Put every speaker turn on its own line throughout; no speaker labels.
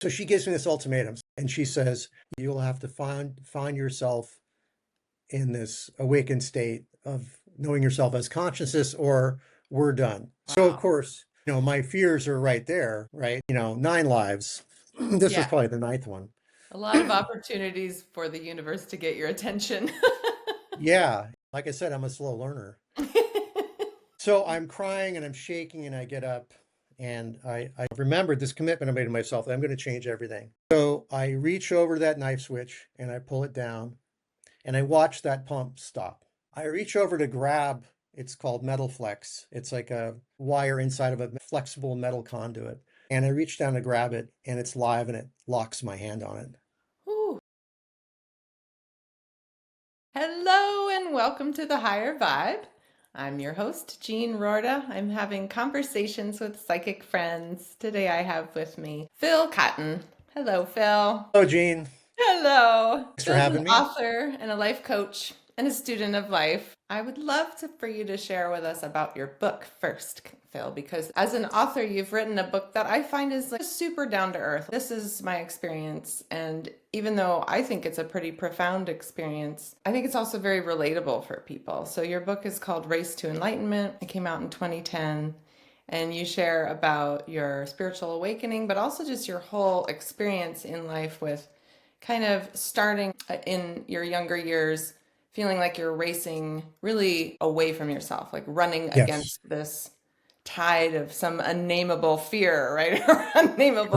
So she gives me this ultimatum and she says, you'll have to find yourself in this awakened state of knowing yourself as consciousness or we're done. So of
Wow.
course, my fears are right there, right? 9 lives. This was
Yeah.
probably the ninth one.
A lot of opportunities for the universe to get your attention.
Yeah. Like I said, I'm a slow learner. So I'm crying and I'm shaking and I get up and I remembered this commitment I made to myself that I'm going to change everything. So I reach over that knife switch and I pull it down and I watch that pump stop. I reach over to grab, it's called metal flex. It's like a wire inside of a flexible metal conduit. And I reach down to grab it and it's live and it locks my hand on it.
Whew. Hello and welcome to the Higher Vibe. I'm your host, Jean Rorda. I'm having conversations with psychic friends. Today I have with me Phil Cotton. Hello, Phil.
Hello, Gene.
Hello.
Thanks for
Phil's an
having me.
author and a life coach and a student of life. I would love for you to share with us about your book first, Phil, because as an author, you've written a book that I find is like super down to earth. This is my experience. And even though I think it's a pretty profound experience, I think it's also very relatable for people. So your book is called Race to Enlightenment. It came out in 2010. And you share about your spiritual awakening, but also just your whole experience in life with kind of starting in your younger years, feeling like you're racing really away from yourself, like running
Yes,
against this tide of some unnameable fear, right? Or unnameable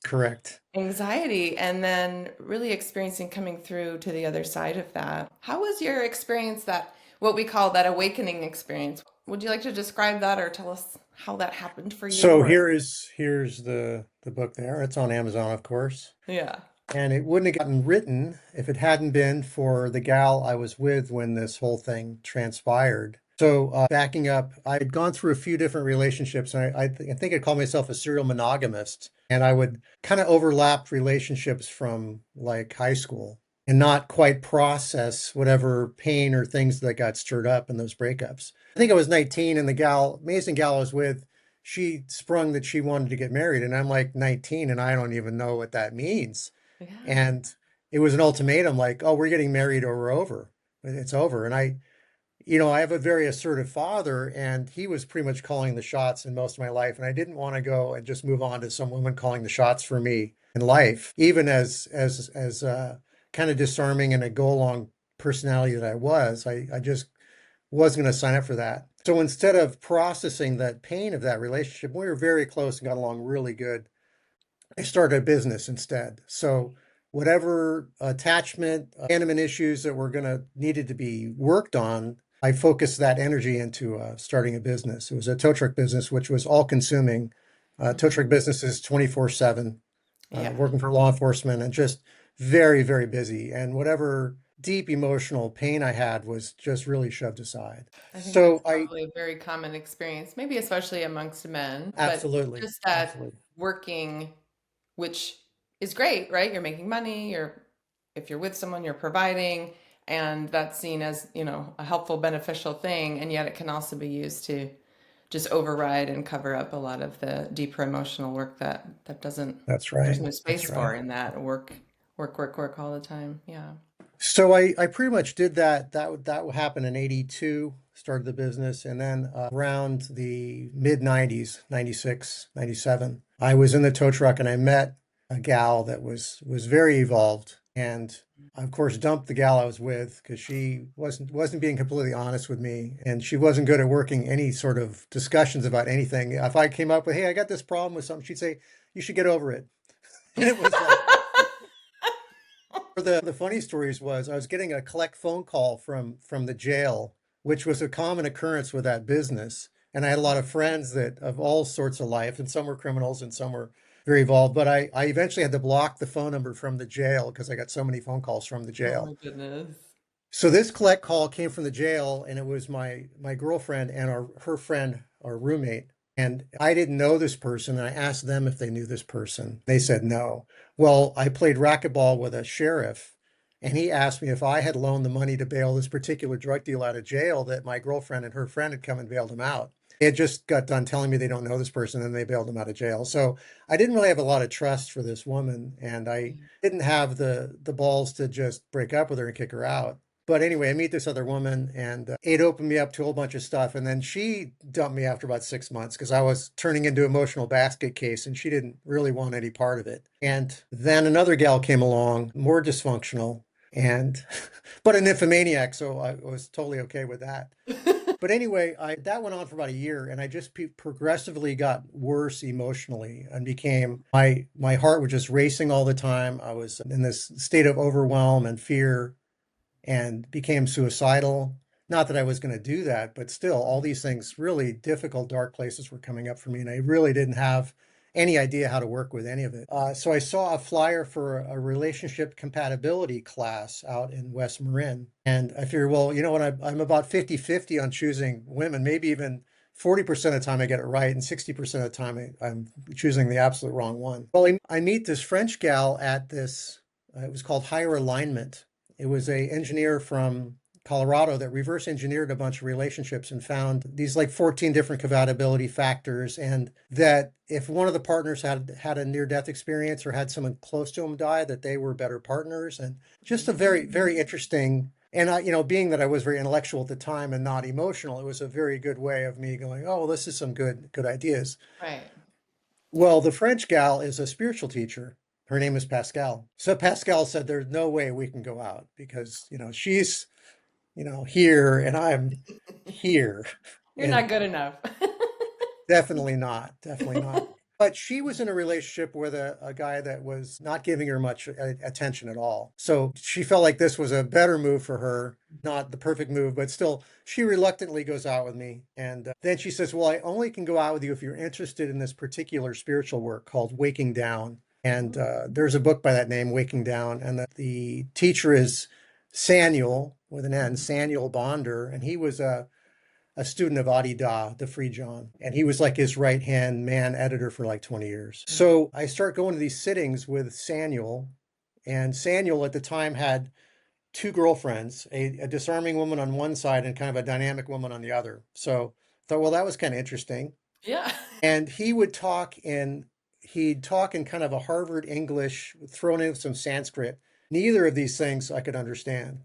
correct.
anxiety, and then really experiencing coming through to the other side of that. How was your experience, that what we call that awakening experience? Would you like to describe that or tell us how that happened for you?
So
Or
here's the book there. It's on Amazon, of course.
yeah.
And it wouldn't have gotten written if it hadn't been for the gal I was with when this whole thing transpired. So, backing up, I had gone through a few different relationships, and I think I'd call myself a serial monogamist. And I would kind of overlap relationships from like high school and not quite process whatever pain or things that got stirred up in those breakups. I think I was 19, and the amazing gal I was with, she sprung that she wanted to get married. And I'm like 19, and I don't even know what that means.
Yeah.
And it was an ultimatum like, oh, we're getting married or we're over. It's over. And I have a very assertive father, and he was pretty much calling the shots in most of my life. And I didn't want to go and just move on to some woman calling the shots for me in life, even as kind of disarming and a go along personality that I was. I just wasn't going to sign up for that. So instead of processing that pain of that relationship, we were very close and got along really good. I started a business instead. So whatever attachment, abandonment issues that were needed to be worked on, I focused that energy into starting a business. It was a tow truck business, which was all consuming. Tow
Mhm.
truck business is 24/7,
Yeah.
working for law enforcement and just very, very busy. And whatever deep emotional pain I had was just really shoved aside.
I think
So
that's
I
probably a very common experience, maybe especially amongst men, but
absolutely,
just that
absolutely.
working, which is great, right? You're making money, if you're with someone, you're providing, and that's seen as, a helpful, beneficial thing, and yet it can also be used to just override and cover up a lot of the deeper emotional work that doesn't,
That's
there's
right.
no
That's
space
right.
for in that work all the time. Yeah.
So I pretty much did that. That happened in 82, started the business. And then around the mid 90s, 96, 97, I was in the tow truck and I met a gal that was very evolved. And I, of course, dumped the gal I was with because she wasn't being completely honest with me. And she wasn't good at working any sort of discussions about anything. If I came up with, hey, I got this problem with something, she'd say, you should get over it. And it was like, the funny stories was I was getting a collect phone call from the jail, which was a common occurrence with that business. And I had a lot of friends that of all sorts of life, and some were criminals and some were very evolved. But I eventually had to block the phone number from the jail because I got so many phone calls from the
Oh
jail.
my goodness.
So this collect call came from the jail, and it was my girlfriend and her friend, our roommate. And I didn't know this person, and I asked them if they knew this person. They said no. Well, I played racquetball with a sheriff, and he asked me if I had loaned the money to bail this particular drug dealer out of jail that my girlfriend and her friend had come and bailed him out. They had just got done telling me they don't know this person and they bailed him out of jail. So I didn't really have a lot of trust for this woman, and I didn't have the balls to just break up with her and kick her out. But anyway, I meet this other woman, and it opened me up to a whole bunch of stuff. And then she dumped me after about 6 months because I was turning into emotional basket case, and she didn't really want any part of it. And then another gal came along, more dysfunctional, and but a nymphomaniac, so I was totally okay with that. But anyway, I that went on for about a year, and I just progressively got worse emotionally and became my heart was just racing all the time. I was in this state of overwhelm and fear, and became suicidal. Not that I was going to do that, but still, all these things, really difficult, dark places were coming up for me, and I really didn't have any idea how to work with any of it. So I saw a flyer for a relationship compatibility class out in West Marin, and I figured, well, you know what, I'm about 50-50 on choosing women, maybe even 40% of the time I get it right, and 60% of the time I'm choosing the absolute wrong one. Well, I meet this French gal at this, it was called Higher Alignment. It was a engineer from Colorado that reverse engineered a bunch of relationships and found these like 14 different compatibility factors, and that if one of the partners had a near death experience or had someone close to him die, that they were better partners. And just a very interesting. And I, being that I was very intellectual at the time and not emotional, it was a very good way of me going, oh, well, this is some good ideas.
Right.
Well, the French gal is a spiritual teacher. Her name is Pascal. So Pascal said, there's no way we can go out because, she's, here and I'm here.
You're
And
not good enough.
definitely not. Definitely not. But she was in a relationship with a guy that was not giving her much attention at all. So she felt like this was a better move for her, not the perfect move, but still, she reluctantly goes out with me. And then she says, well, I only can go out with you if you're interested in this particular spiritual work called Waking Down. And there's a book by that name, Waking Down. And the teacher is Samuel, with an N, Samuel Bonder. And he was a student of Adi Da, the Free John. And he was like his right hand man editor for like 20 years. So I start going to these sittings with Samuel. And Samuel at the time had two girlfriends, a disarming woman on one side and kind of a dynamic woman on the other. So I thought, well, that was kind of interesting.
Yeah.
And he'd talk in kind of a Harvard English, thrown in some Sanskrit. Neither of these things I could understand.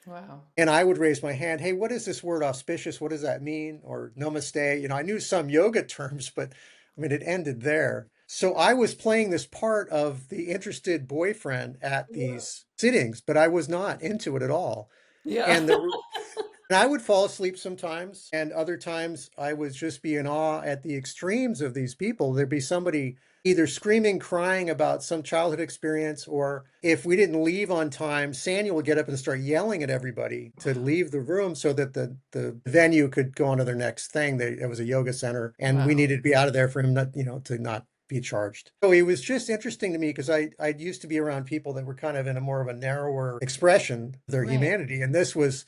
Wow.
And I would raise my hand, hey, what is this word auspicious? What does that mean? Or namaste? I knew some yoga terms, but I mean, it ended there. So I was playing this part of the interested boyfriend at these sittings, but I was not into it at all.
Yeah.
And and I would fall asleep sometimes, and other times I would just be in awe at the extremes of these people. There'd be somebody either screaming, crying about some childhood experience, or if we didn't leave on time, Samuel would get up and start yelling at everybody to leave the room so that the venue could go on to their next thing. It was a yoga center, and we
Wow.
needed to be out of there for him not, to not be charged. So it was just interesting to me because I used to be around people that were kind of in a more of a narrower expression of their
Right.
humanity, and this was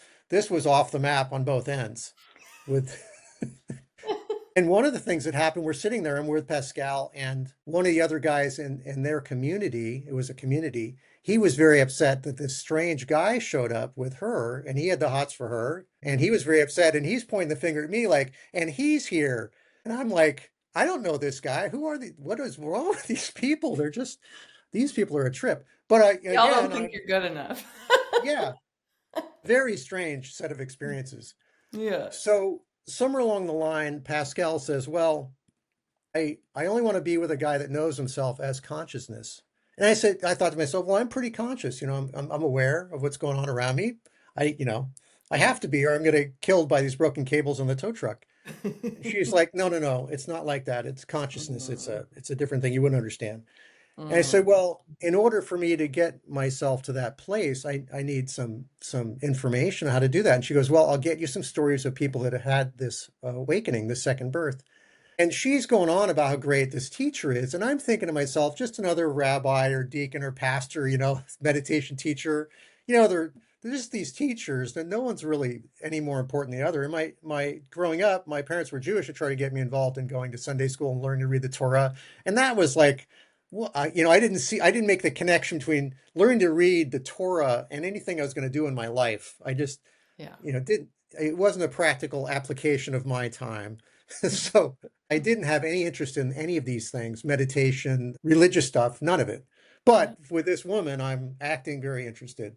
off the map on both ends with and one of the things that happened, we're sitting there and we're with Pascal and one of the other guys in their community, it was a community, he was very upset that this strange guy showed up with her and he had the hots for her and he was very upset and he's pointing the finger at me like, and he's here. And I'm like, I don't know this guy. Who are what is wrong with these people? These people are a trip. But
Y'all don't
again,
think you're good enough.
yeah, very strange set of experiences.
Yeah.
So somewhere along the line, Pascal says, well, I only want to be with a guy that knows himself as consciousness. And I thought to myself, well, I'm pretty conscious. I'm aware of what's going on around me. I, you know, I
Yeah.
have to be, or I'm going to get killed by these broken cables on the tow truck. And she's like, no, no, no, it's not like that. It's consciousness.
Mm,
It's a different thing. You wouldn't understand. And I said,
mm,
well, in order for me to get myself to that place, I need some information on how to do that. And she goes, well, I'll get you some stories of people that have had this awakening, this second birth. And she's going on about how great this teacher is. And I'm thinking to myself, just another rabbi or deacon or pastor, meditation teacher. They're just these teachers that no one's really any more important than the other. And my growing up, my parents were Jewish to try to get me involved in going to Sunday school and learning to read the Torah. And that was like, well, I didn't make the connection between learning to read the Torah and anything I was going to do in my life. I just,
yeah.
it wasn't a practical application of my time. So I didn't have any interest in any of these things, meditation, religious stuff, none of it. But with this woman, I'm acting very interested.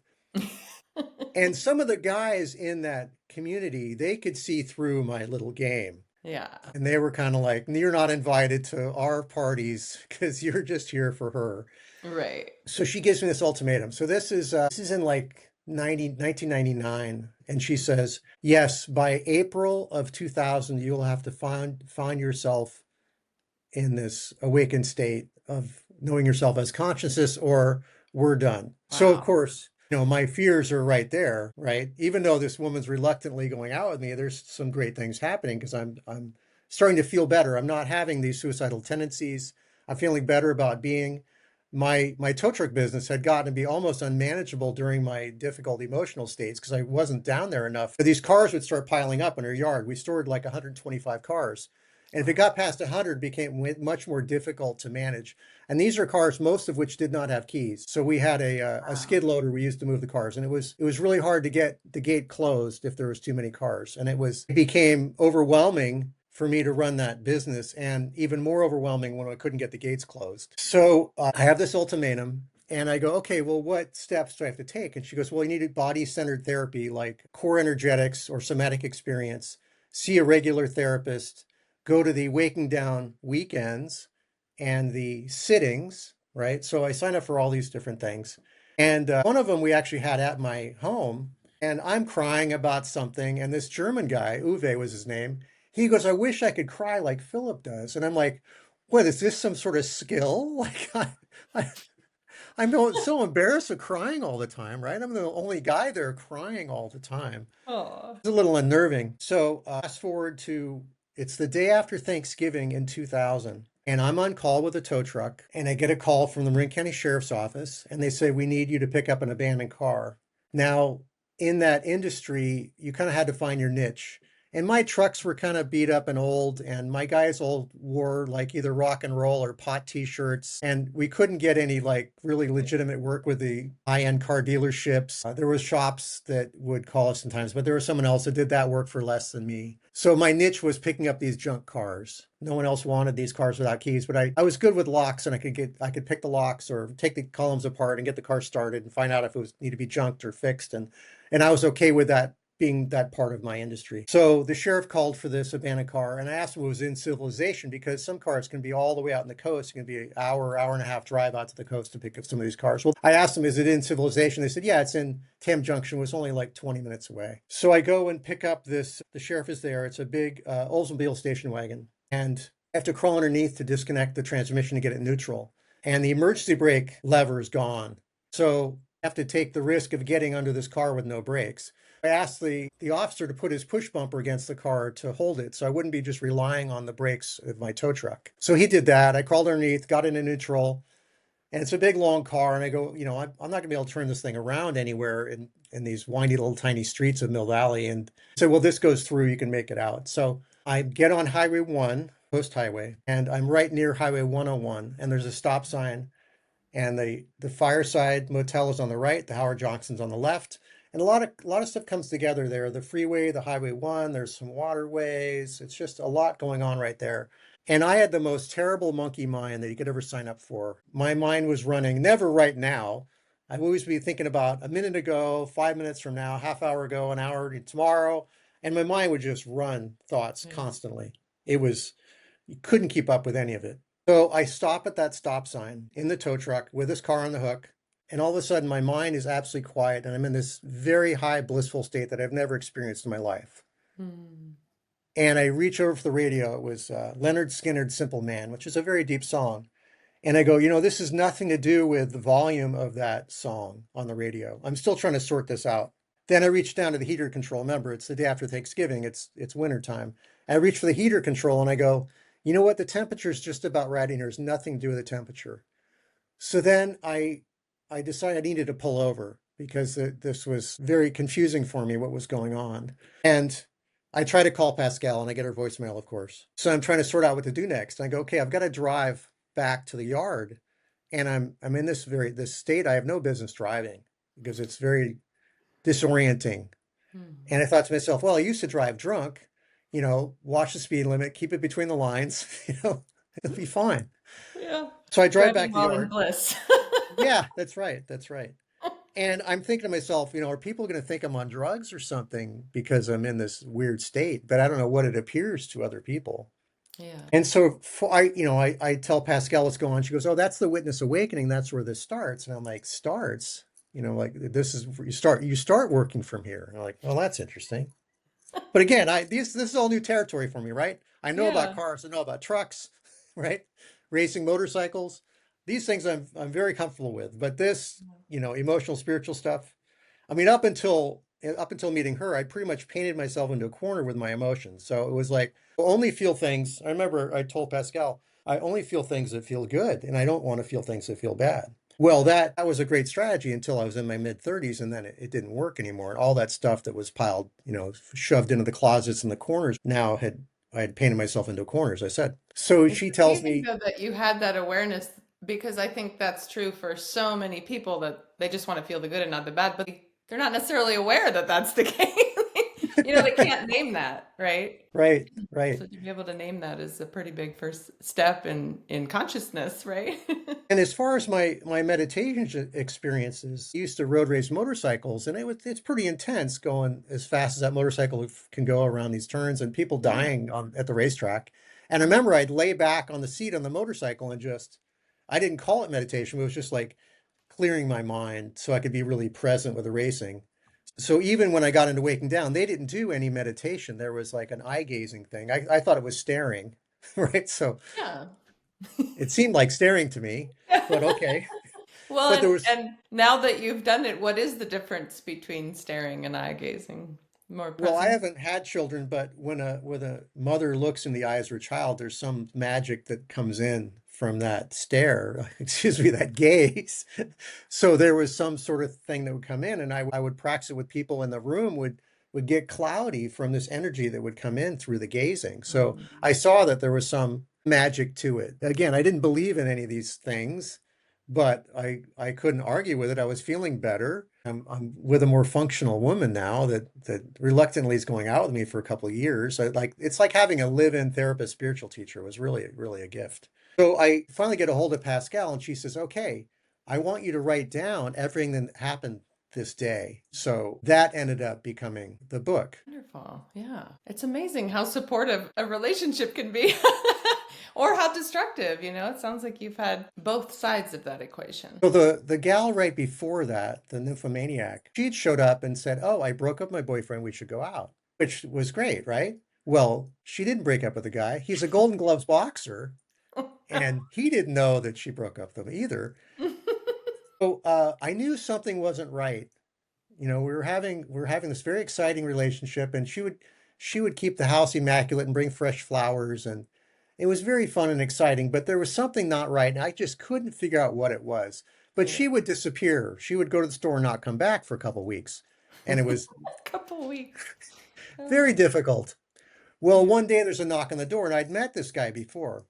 And some of the guys in that community, they could see through my little game.
Yeah.
And they were kind of like, you're not invited to our parties because you're just here for her.
Right.
So she gives me this ultimatum. So this is in like 1999, and she says, "Yes, by April of 2000, you'll have to find yourself in this awakened state of knowing yourself as consciousness, or we're done." So of
Wow.
course, my fears are right there, right? Even though this woman's reluctantly going out with me, there's some great things happening because I'm starting to feel better. I'm not having these suicidal tendencies. I'm feeling better about being. My tow truck business had gotten to be almost unmanageable during my difficult emotional states because I wasn't down there enough. But these cars would start piling up in our yard. We stored like 125 cars. And if it
Wow.
got past 100, it became much more difficult to manage. And these are cars, most of which did not have keys. So we had a
Wow.
skid loader we used to move the cars, and it was really hard to get the gate closed if there was too many cars. And it became overwhelming for me to run that business, and even more overwhelming when I couldn't get the gates closed. So I have this ultimatum. And I go, okay, well, what steps do I have to take? And she goes, well, you need body centered therapy like core energetics or somatic experience, see a regular therapist, go to the waking down weekends and the sittings, right? So I signed up for all these different things. And one of them we actually had at my home. And I'm crying about something. And this German guy, Uwe was his name, he goes, I wish I could cry like Philip does. And I'm like, what is this, some sort of skill? Like, I, I'm so embarrassed with crying all the time, right? I'm the only guy there crying all the time.
Oh.
It's a little unnerving. So fast forward to it's the day after Thanksgiving in 2000, and I'm on call with a tow truck, and I get a call from the Marin County Sheriff's Office, and they say we need you to pick up an abandoned car. Now, in that industry, you kind of had to find your niche. And my trucks were kind of beat up and old, and my guys all wore like either rock and roll or pot t-shirts, and we couldn't get any like really legitimate work with the high-end car dealerships. There was shops that would call us sometimes, but there was someone else that did that work for less than me. So my niche was picking up these junk cars. No one else wanted these cars without keys, but I was good with locks, and I could pick the locks or take the columns apart and get the car started and find out if it was need to be junked or fixed, and I was okay with that being that part of my industry. So the sheriff called for this abandoned car, and I asked him if it was in civilization because some cars can be all the way out in the coast. It can be an hour and a half drive out to the coast to pick up some of these cars. Well, I asked them, is it in civilization? They said, yeah, it's in Tam Junction. It was only like 20 minutes away. So I go and pick up this. The sheriff is there. It's a big Oldsmobile station wagon, and I have to crawl underneath to disconnect the transmission to get it neutral. And the emergency brake lever is gone. So I have to take the risk of getting under this car with no brakes. I asked the officer to put his push bumper against the car to hold it so I wouldn't be just relying on the brakes of my tow truck. So he did that. I crawled underneath, got into neutral, and it's a big long car. And I go, I'm not going to be able to turn this thing around anywhere in these windy little tiny streets of Mill Valley. And I said, well, this goes through, you can make it out. So I get on Highway 1, Coast Highway, and I'm right near Highway 101, and there's a stop sign, and the Fireside Motel is on the right, the Howard Johnson's on the left, and a lot of stuff comes together there. The freeway, the Highway 1, there's some waterways. It's just a lot going on right there. And I had the most terrible monkey mind that you could ever sign up for. My mind was running, never right now. I'd always be thinking about a minute ago, 5 minutes from now, half hour ago, an hour tomorrow, and my mind would just run thoughts
Mm.
constantly. It was you couldn't keep up with any of it. So I stop at that stop sign in the tow truck with this car on the hook. And all of a sudden, my mind is absolutely quiet. And I'm in this very high, blissful state that I've never experienced in my life.
Mm.
And I reach over for the radio. It was Leonard Skinner's Simple Man, which is a very deep song. And I go, this has nothing to do with the volume of that song on the radio. I'm still trying to sort this out. Then I reach down to the heater control. Remember, it's the day after Thanksgiving. It's winter time. I reach for the heater control and I go, you know what? The temperature is just about right in here. There's nothing to do with the temperature. So then I decided I needed to pull over because this was very confusing for me what was going on. And I try to call Pascal and I get her voicemail, of course. So I'm trying to sort out what to do next. And I go, okay, I've got to drive back to the yard. And I'm in this state I have no business driving because it's very disorienting.
Mm.
And I thought to myself, well, I used to drive drunk. watch the speed limit, keep it between the lines, it'll be fine.
Yeah.
So I drive
Driving
back to the
while in
yard.
bliss.
Yeah, that's right. That's right. And I'm thinking to myself, are people going to think I'm on drugs or something because I'm in this weird state? But I don't know what it appears to other people.
Yeah.
And so I tell Pascal what's going on. She goes, "Oh, that's the witness awakening. That's where this starts." And I'm like, "Starts? Like this is where you start working from here." And I'm like, "Well, that's interesting." But again, this is all new territory for me, right? I know about
Yeah.
cars, I know about trucks, right? Racing motorcycles. These things I'm very comfortable with. But this, emotional, spiritual stuff. I mean, up until meeting her, I pretty much painted myself into a corner with my emotions. So it was like only feel things. I remember I told Pascal, I only feel things that feel good, and I don't want to feel things that feel bad. Well, that was a great strategy until I was in my mid 30s, and then it didn't work anymore. And all that stuff that was piled, shoved into the closets and the corners, I had painted myself into corners, I said. So
It's
she tells
amazing
me,
though that you had that awareness because I think that's true for so many people that they just want to feel the good and not the bad, but they're not necessarily aware that that's the case. They can't name that, right?
right, right.
So to be able to name that is a pretty big first step in consciousness, right?
And as far as my meditation experiences, I used to road race motorcycles, and it's pretty intense going as fast as that motorcycle can go around these turns, and people
Yeah.
dying at the racetrack. And I
Yeah.
remember I'd lay back on the seat on the motorcycle and I didn't call it meditation, but it was just like clearing my mind so I could be really present with the racing. So even when I got into waking down, they didn't do any meditation. There was like an eye gazing thing. I thought it was staring, right? So
Yeah.
it seemed like staring to me, but okay.
Well,
But there
and
was,
and now that you've done it, what is the difference between staring and eye gazing? More
well, I
present?
haven't had children, but when a mother looks in the eyes of her child, there's some magic that comes in from that stare, excuse me, that gaze. So there was some sort of thing that would come in, and I would practice it with people, and the room would get cloudy from this energy that would come in through the gazing. So
Mm.
I saw that there was some magic to it. Again, I didn't believe in any of these things, but I couldn't argue with it. I was feeling better. I'm with a more functional woman now that reluctantly is going out with me for a couple of years. It's like having a live-in therapist spiritual teacher. It was really a gift. So I finally get a hold of Pascal, and she says, "Okay, I want you to write down everything that happened this day." So that ended up becoming the book.
Wonderful. Yeah. It's amazing how supportive a relationship can be or how destructive, It sounds like you've had both sides of that equation.
So the gal right before that, the nymphomaniac, she'd showed up and said, "Oh, I broke up with my boyfriend. We should go out," which was great, right? Well, she didn't break up with the guy. He's a Golden Gloves boxer, and he didn't know that she broke up with him either. So I knew something wasn't right. We were having this very exciting relationship, and she would keep the house immaculate and bring fresh flowers, and it was very fun and exciting. But there was something not right, and I just couldn't figure out what it was. But
Yeah.
she would disappear. She would go to the store and not come back for a couple of weeks, and it was
A couple weeks.
very
Oh,
difficult. Well,
yeah.
one day there's a knock on the door, and I'd met this guy before.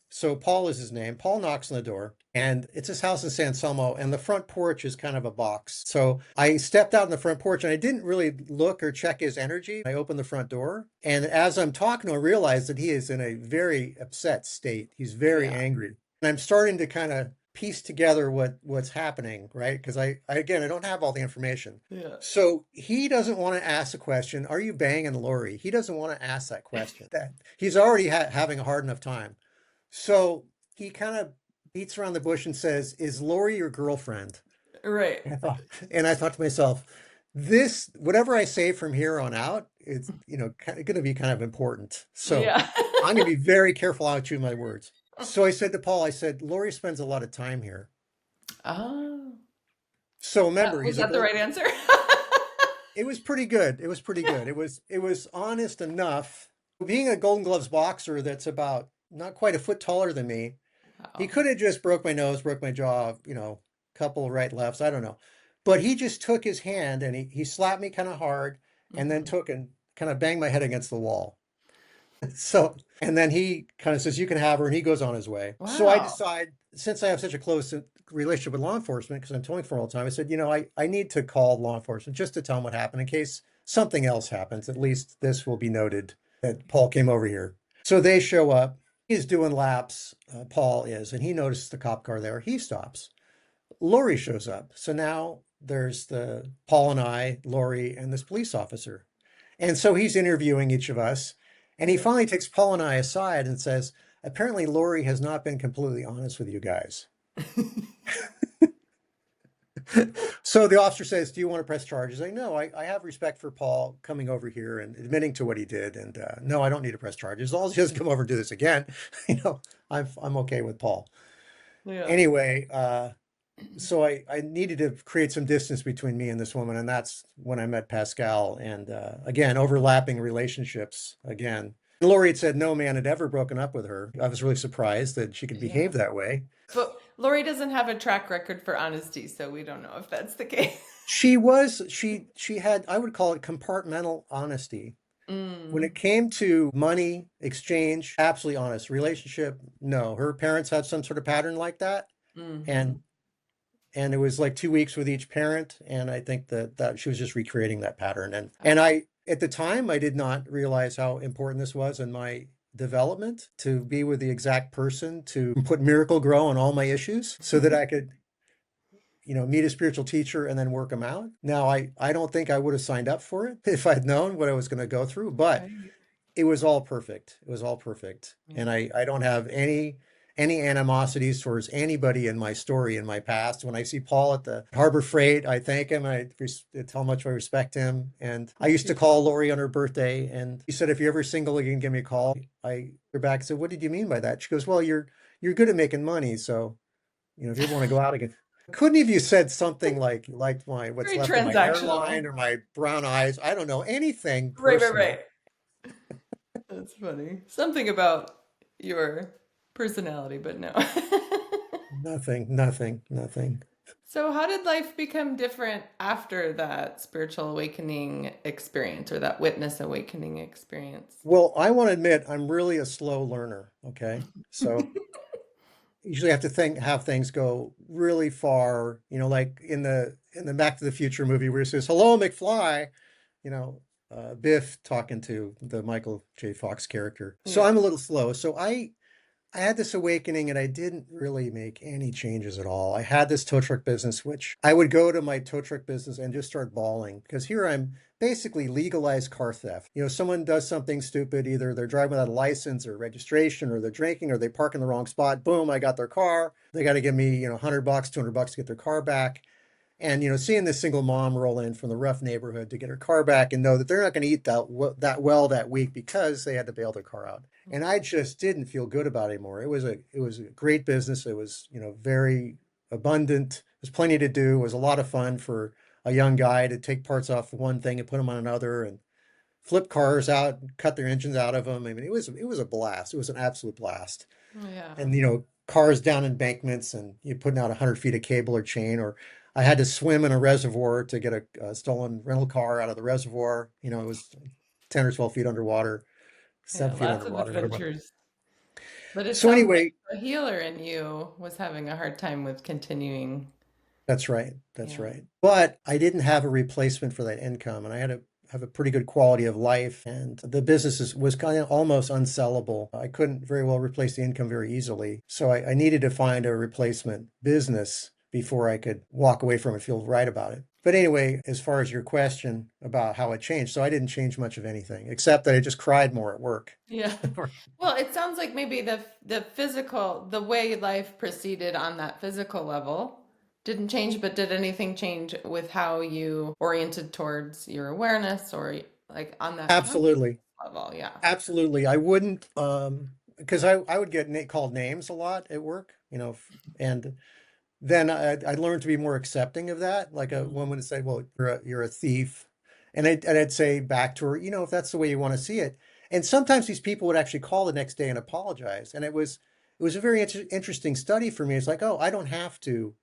So Paul is his name. Paul knocks on the door, and it's his house in San Selmo, and the front porch is kind of a box. So I stepped out on the front porch, and I didn't really look or check his energy. I opened the front door, and as I'm talking to him, I realize that he is in a very upset state. He's very
Yeah.
angry, and I'm starting to kind of piece together what's happening, right? Because I don't have all the information.
Yeah.
So he doesn't want to ask a question. Are you banging Lori? He doesn't want to ask that question. That he's already having a hard enough time. So he kind of beats around the bush and says, "Is Lori your girlfriend?"
Right.
And I thought to myself, this, whatever I say from here on out, it's, going to be kind of important. So
Yeah.
I'm going to be very careful how I choose my words. So I said to Paul, I said, "Lori spends a lot of time here."
Oh,
So remember,
was
he's a
that the
gold.
right answer?
It was pretty good. It was pretty good. It was honest enough. Being a Golden Gloves boxer that's about not quite a foot taller than me, he
Wow.
could have just broke my nose, broke my jaw, couple of right lefts, I don't know. But he just took his hand and he slapped me kind of hard and then
Hmm.
took and kind of banged my head against the wall. So, and then he kind of says, "You can have her," and he goes on his way. So I
Wow.
decide, since I have such a close relationship with law enforcement, because I'm towing for all the time, I said, I need to call law enforcement just to tell them what happened in case something else happens. At least this will be noted that Paul came over here. So they show up. He's doing laps, Paul is, and he notices the cop car there. He stops. Lori shows up. So now there's the Paul and I, Lori, and this police officer. And so he's interviewing each of us. And he
Yeah.
finally takes Paul and I aside and says, apparently Lori has not been completely honest with you guys. So the officer says, do you want to press charges? I no, I have respect for Paul coming over here and admitting to what he did. And no, I don't need to press charges. As long as he doesn't come over and do this again, you know, I'm okay with Paul.
Yeah.
Anyway, so I needed to create some distance between me and this woman, and that's when I met Pascal. And again, overlapping relationships again. Lori had said no man had ever broken up with her. I was really surprised that she could
Yeah.
behave that way.
But Lori doesn't have a track record for honesty, so we don't know if that's the case.
She had, I would call it compartmental honesty. When
Mm.
it came to money exchange, absolutely honest. Relationship, no. Her parents had some sort of pattern like that,
Hmm.
and it was like 2 weeks with each parent, and I think that she was just recreating that pattern. And I at the time I did not realize how important this was in my development to be with the exact person to put Miracle Grow on all my issues so that I could meet a spiritual teacher and then work them out. Now, I don't think I would have signed up for it if I'd known what I was going to go through, but
Right.
it was all perfect. It was all perfect. And
Yeah.
I don't have any animosities towards anybody in my story in my past. When I see Paul at the Harbor Freight, I thank him. I tell how much I respect him. And I
That's
used to
beautiful.
call Lori on her birthday, and he said, "If you're ever single again, give me a call." I her back and said, "What did you mean by that?" She goes, "Well, you're good at making money, so if you ever want to go out again." Couldn't have you said something like my what's
Very
left of my
transactional.
hairline or my brown eyes? I don't know, anything
Right, right, right.
personal.
That's funny. Something about your personality, but no.
Nothing, nothing, nothing.
So, how did life become different after that spiritual awakening experience or that witness awakening experience?
Well, I want to admit I'm really a slow learner. Okay. So usually I have to have things go really far, like in the Back to the Future movie where it says, "Hello, McFly," you know, Biff talking to the Michael J. Fox character. So
Yeah.
I'm a little slow. So I had this awakening and I didn't really make any changes at all. I had this tow truck business, which I would go to my tow truck business and just start bawling because here I'm basically legalized car theft. Someone does something stupid, either they're driving without a license or registration, or they're drinking, or they park in the wrong spot. Boom, I got their car. They got to give me, $100, $200 to get their car back. And seeing this single mom roll in from the rough neighborhood to get her car back and know that they're not going to eat that well that week because they had to bail their car out. And I just didn't feel good about it anymore. It was a great business. It was very abundant. There's plenty to do. It was a lot of fun for a young guy to take parts off one thing and put them on another and flip cars out, and cut their engines out of them. I mean, it was a blast. It was an absolute blast.
Yeah.
And cars down embankments, and you putting out 100 feet of cable or chain, or I had to swim in a reservoir to get a stolen rental car out of the reservoir. It was 10 or 12 feet underwater,
Yeah.
7 feet
Lots of
underwater, whatever.
adventures. But it
So
sounds like
anyway,
the healer in you was having a hard time with continuing.
that's right. That's
Yeah.
right. But I didn't have a replacement for that income, and I had to have a pretty good quality of life. And the business was kind of almost unsellable. I couldn't very well replace the income very easily. So I needed to find a replacement business before I could walk away from it and feel right about it. But anyway, as far as your question about how it changed, so I didn't change much of anything, except that I just cried more at work.
Yeah. Well, it sounds like maybe the physical, the way life proceeded on that physical level didn't change, but did anything change with how you oriented towards your awareness or like on that conscious
Absolutely.
level? Yeah.
Absolutely. I wouldn't, because I would get called names a lot at work, and then I learned to be more accepting of that. Like a
Mm.
woman would say, "Well, you're a thief," and I'd say back to her, if that's the way you want to see it. And sometimes these people would actually call the next day and apologize, and it was a very interesting study for me. It's like, oh, I don't have to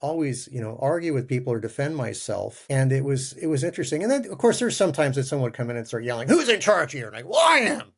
always, argue with people or defend myself. And it was interesting. And then of course there's sometimes that someone would come in and start yelling, "Who's in charge here?" And I, well, I am.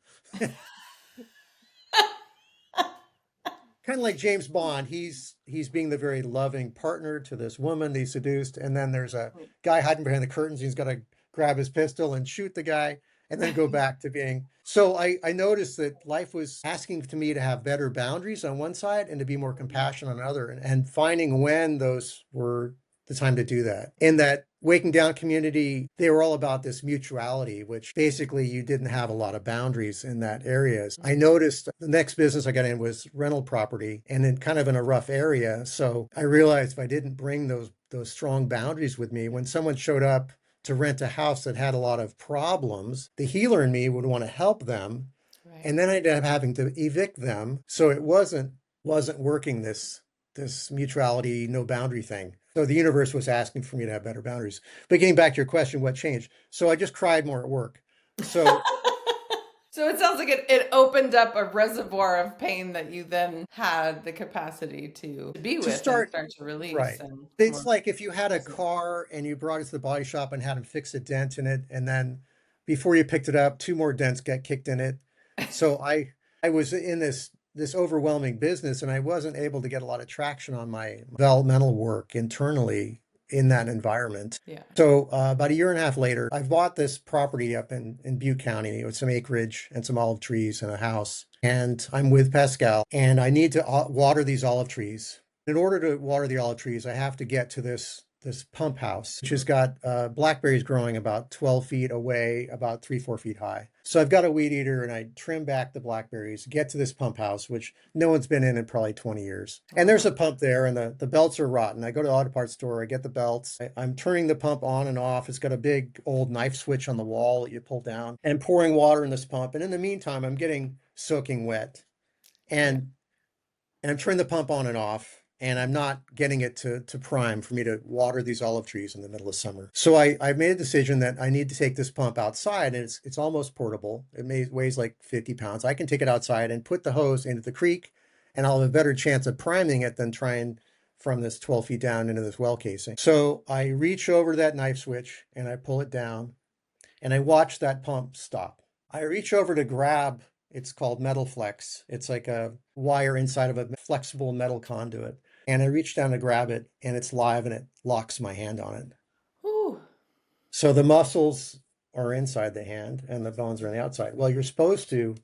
Kind of like James Bond. He's being the very loving partner to this woman that he seduced. And then there's a guy hiding behind the curtains. He's got to grab his pistol and shoot the guy. and then go back to being. So I noticed that life was asking to me to have better boundaries on one side and to be more compassionate on the other, and finding when those were the time to do that. In that Waking Down community, they were all about this mutuality, which basically you didn't have a lot of boundaries in that area. I noticed the next business I got in was rental property and in kind of in a rough area. So I realized if I didn't bring those strong boundaries with me, when someone showed up to rent a house that had a lot of problems, the healer in me would want to help them.
Right.
And then I ended up having to evict them. So it wasn't working this mutuality, no boundary thing. So the universe was asking for me to have better boundaries. But getting back to your question, what changed? So I just cried more at work. So
So it sounds like it opened up a reservoir of pain that you then had the capacity to be
to
with and
start,
start to release
right.
and
It's
more
like if you had a
present.
car and you brought it to the body shop and had them fix a dent in it, and then before you picked it up, two more dents got kicked in it. So I was in this overwhelming business, and I wasn't able to get a lot of traction on my developmental work internally in that environment.
Yeah.
So about a year and a half later, I've bought this property up in Butte County with some acreage and some olive trees and a house. And I'm with Pascal, and I need to water these olive trees. In order to water the olive trees, I have to get to this pump house, which has got blackberries growing about 12 feet away, about 3, 4 feet high. So I've got a weed eater and I trim back the blackberries, get to this pump house, which no one's been in probably 20 years. And there's
Oh,
a pump there and the belts are rotten. I go to the auto parts store, I get the belts. I'm turning the pump on and off. It's got a big old knife switch on the wall that you pull down and pouring water in this pump. And in the meantime, I'm getting soaking wet.
yeah.
And and I'm turning the pump on and off, and I'm not getting it to prime for me to water these olive trees in the middle of summer. So I made a decision that I need to take this pump outside, and it's almost portable. Weighs like 50 pounds. I can take it outside and put the hose into the creek, and I'll have a better chance of priming it than trying from this 12 feet down into this well casing. So I reach over that knife switch and I pull it down, and I watch that pump stop. I reach over to grab, it's called metal flex. It's like a wire inside of a flexible metal conduit. And I reach down to grab it and it's live and it locks my hand on it.
Ooh.
So the muscles are inside the hand and the bones are on the outside. Well, you're supposed to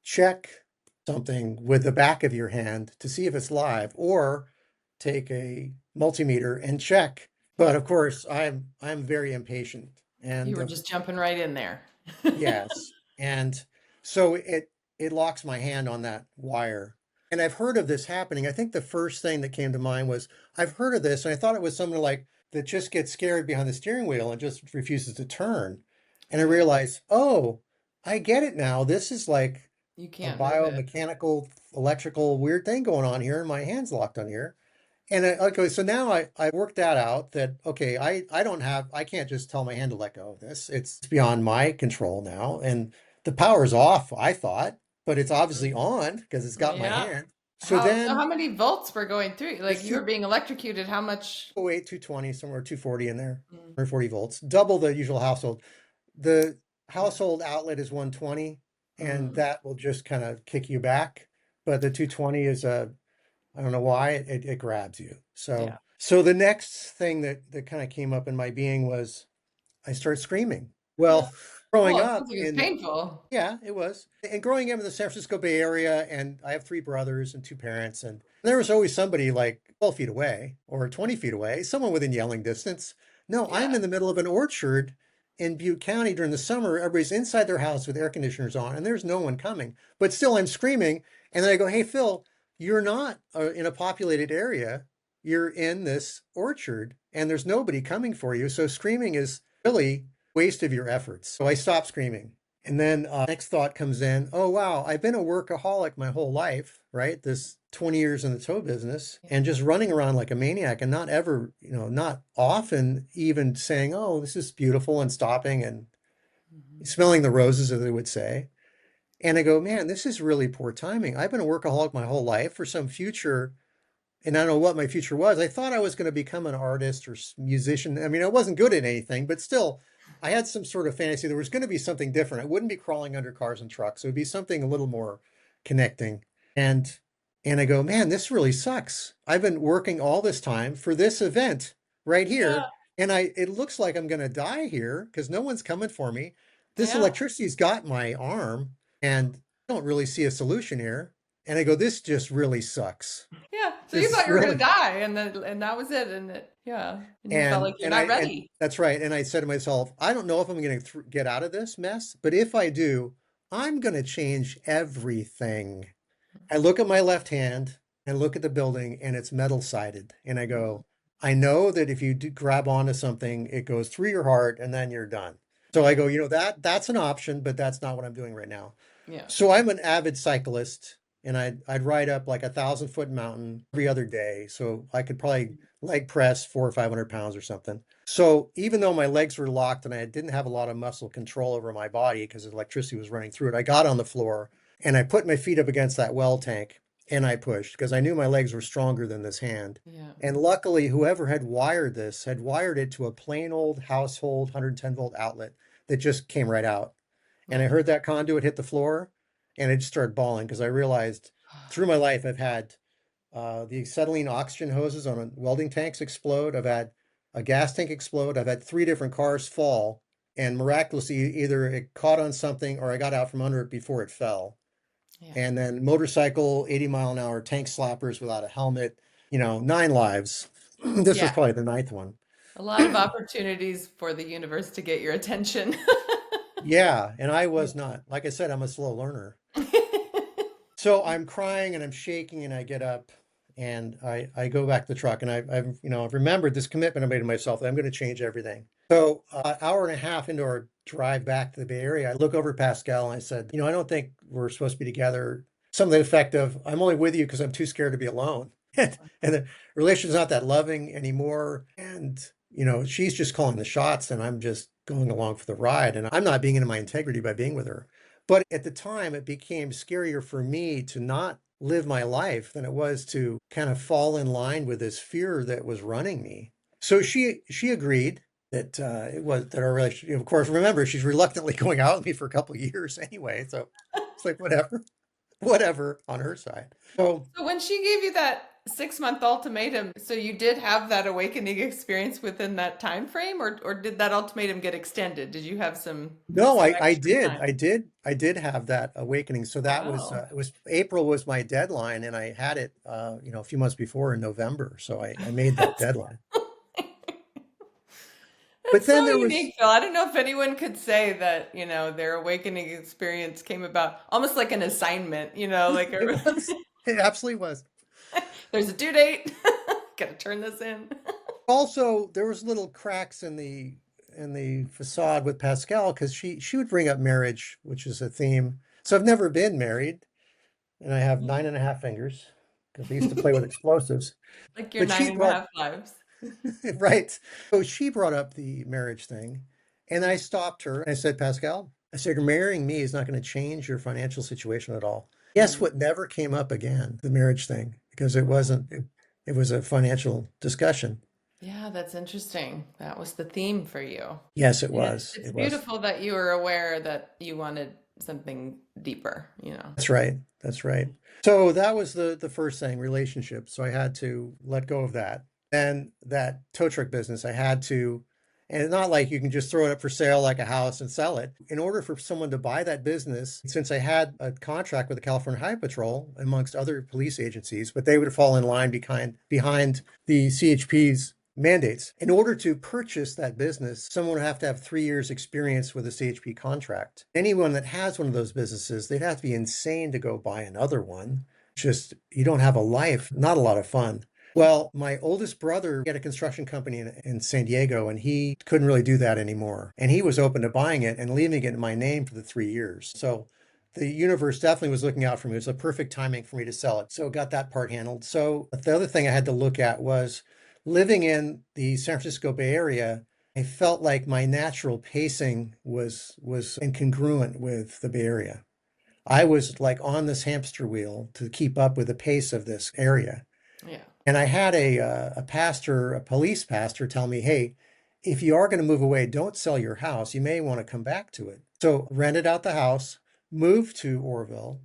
check something with the back of your hand to see if it's live or take a multimeter and check. But of course, I'm very impatient.
You
And
were just jumping right in there.
yes. And so it locks my hand on that wire. And I've heard of this happening. I think the first thing that came to mind was I've heard of this, and I thought it was someone like that just gets scared behind the steering wheel and just refuses to turn. And I
Right.
realized, oh, I get it now. This is like
You
a
can't move it.
biomechanical, electrical weird thing going on here, and my hand's locked on here. And okay, so now I worked that out that, okay, I can't just tell my hand to let go of this. It's beyond my control now. And the power's off, I thought, but it's obviously on because it's got my
Yeah.
hand. So
How
then
many volts were going through? Like
there's
you were being electrocuted. How much?
208, 220, somewhere 240 in there,
Mm,
140 volts, double the usual household. The household outlet is 120, and
mm,
that will just kind of kick you back. But the 220 is I don't know why it grabs you.
yeah.
So the next thing that kind of came up in my being was I started screaming. Well, growing
Well, it
up
sounds like it was
in
painful.
yeah, it was. And growing up in the San Francisco Bay Area, and I have three brothers and two parents, and there was always somebody like 12 feet away or 20 feet away, someone within yelling distance. No, I'm
Yeah.
in the middle of an orchard in Butte County during the summer. Everybody's inside their house with air conditioners on, and there's no one coming. But still, I'm screaming. And then I go, hey, Phil, you're not in a populated area. You're in this orchard, and there's nobody coming for you. So screaming is really waste of your efforts. So I stopped screaming. And then next thought comes in, oh, wow, I've been a workaholic my whole life, right? This 20 years in the tow business
Yeah.
and just running around like a maniac and not ever, not often even saying, oh, this is beautiful and stopping and
Mhm.
smelling the roses, as they would say. And I go, man, this is really poor timing. I've been a workaholic my whole life for some future and I don't know what my future was. I thought I was going to become an artist or musician. I mean, I wasn't good at anything, but still, I had some sort of fantasy there was going to be something different. I wouldn't be crawling under cars and trucks. It would be something a little more connecting. And and I go, man, this really sucks. I've been working all this time for this event right
Yeah.
here, and it looks like I'm going to die here because no one's coming for me. this
Yeah.
electricity's got my arm and I don't really see a solution here. And I go, this just really sucks.
Yeah. So you
This
thought you were gonna
really,
die, and that was it, yeah, and you felt like you're not
and
ready.
that's right. And I said to myself, I don't know if I'm going to get out of this mess, but if I do, I'm going to change everything. I look at my left hand and look at the building and it's metal sided. And I
Mm.
go, I know that if you do grab onto something, it goes through your heart and then you're done. So I
Yeah.
go, that's an option, but that's not what I'm doing right now.
Yeah.
So I'm an avid cyclist and I'd ride up like 1,000-foot mountain every other day. So I could probably leg press 400 or 500 pounds or something. So even though my legs were locked and I didn't have a lot of muscle control over my body because the electricity was running through it, I got on the floor and I put my feet up against that well tank and I pushed because I knew my legs were stronger than this hand.
Yeah.
And luckily, whoever had wired this had wired it to a plain old household 110-volt outlet that just came right out. And I
Yeah.
heard that conduit hit the floor and I just started bawling because I realized through my life I've had the acetylene oxygen hoses on welding tanks explode. I've had a gas tank explode. I've had 3 different cars fall. And miraculously, either it caught on something or I got out from under it before it fell.
Yeah.
And then motorcycle, 80-mile-an-hour tank slappers without a helmet, 9 lives. This was
Yeah.
probably the ninth one.
A lot of opportunities for the universe to get your attention.
Yeah, and I was not. Like I said, I'm a slow learner. So I'm crying and I'm shaking and I get up and I go back to the truck and I've remembered this commitment I made to myself that I'm going to change everything. So an hour and a half into our drive back to the Bay Area, I look over at Pascal and I said, I don't think we're supposed to be together. Something to the effect of, I'm only with you because I'm too scared to be alone. And the relationship's not that loving anymore. And, she's just calling the shots and I'm just going along for the ride. And I'm not being into my integrity by being with her. But at the time, it became scarier for me to not live my life than it was to kind of fall in line with this fear that was running me. So she agreed that it was that our relationship. Of course, remember she's reluctantly going out with me for a couple of years anyway. So it's like whatever, whatever on her side. So
So when she gave you that 6-month ultimatum, so you did have that awakening experience within that time frame, or did that ultimatum get extended? Did you have
no,
some
I
extra
did.
time?
I did have that awakening. So that was
Wow.
it was April was my deadline and I had it a few months before in November. So I made that
That's
deadline. But
that's
then
so
there was
unique, Phil. I don't know if anyone could say that, their awakening experience came about almost like an assignment, like
it was it absolutely was.
there's a due date. Gotta turn this in.
Also, there was little cracks in the facade with Pascal because she would bring up marriage, which is a theme. So I've never been married, and I have 9.5 fingers because I used to play with explosives.
Like your
But
nine
she
and a
brought
half lives.
right. So she brought up the marriage thing, and I stopped her. I said, Pascal, I said, marrying me is not going to change your financial situation at all. Guess
Mm.
what never came up again? The marriage thing, because it wasn't, it was a financial discussion.
Yeah, that's interesting. That was the theme for you.
Yes, it
And it's
was.
it's
It was.
beautiful that you were aware that you wanted something deeper.
That's right. That's right. So that was the first thing, relationship. So I had to let go of that. Then that tow truck business, I had to, and it's not like you can just throw it up for sale like a house and sell it. In order for someone to buy that business, since I had a contract with the California Highway Patrol, amongst other police agencies, but they would fall in line behind the CHP's mandates. In order to purchase that business, someone would have to have 3 years experience with a CHP contract. Anyone that has one of those businesses, they'd have to be insane to go buy another one. Just, you don't have a life, not a lot of fun. Well, my oldest brother had a construction company in San Diego, and he couldn't really do that anymore. And he was open to buying it and leaving it in my name for the 3 years. So the universe definitely was looking out for me. It was a perfect timing for me to sell it. So got that part handled. So the other thing I had to look at was living in the San Francisco Bay Area. I felt like my natural pacing was incongruent with the Bay Area. I was like on this hamster wheel to keep up with the pace of this area.
Yeah.
And I had a pastor, a police pastor, tell me, hey, if you are going to move away, don't sell your house. You may want to come back to it. So rented out the house, moved to Orville.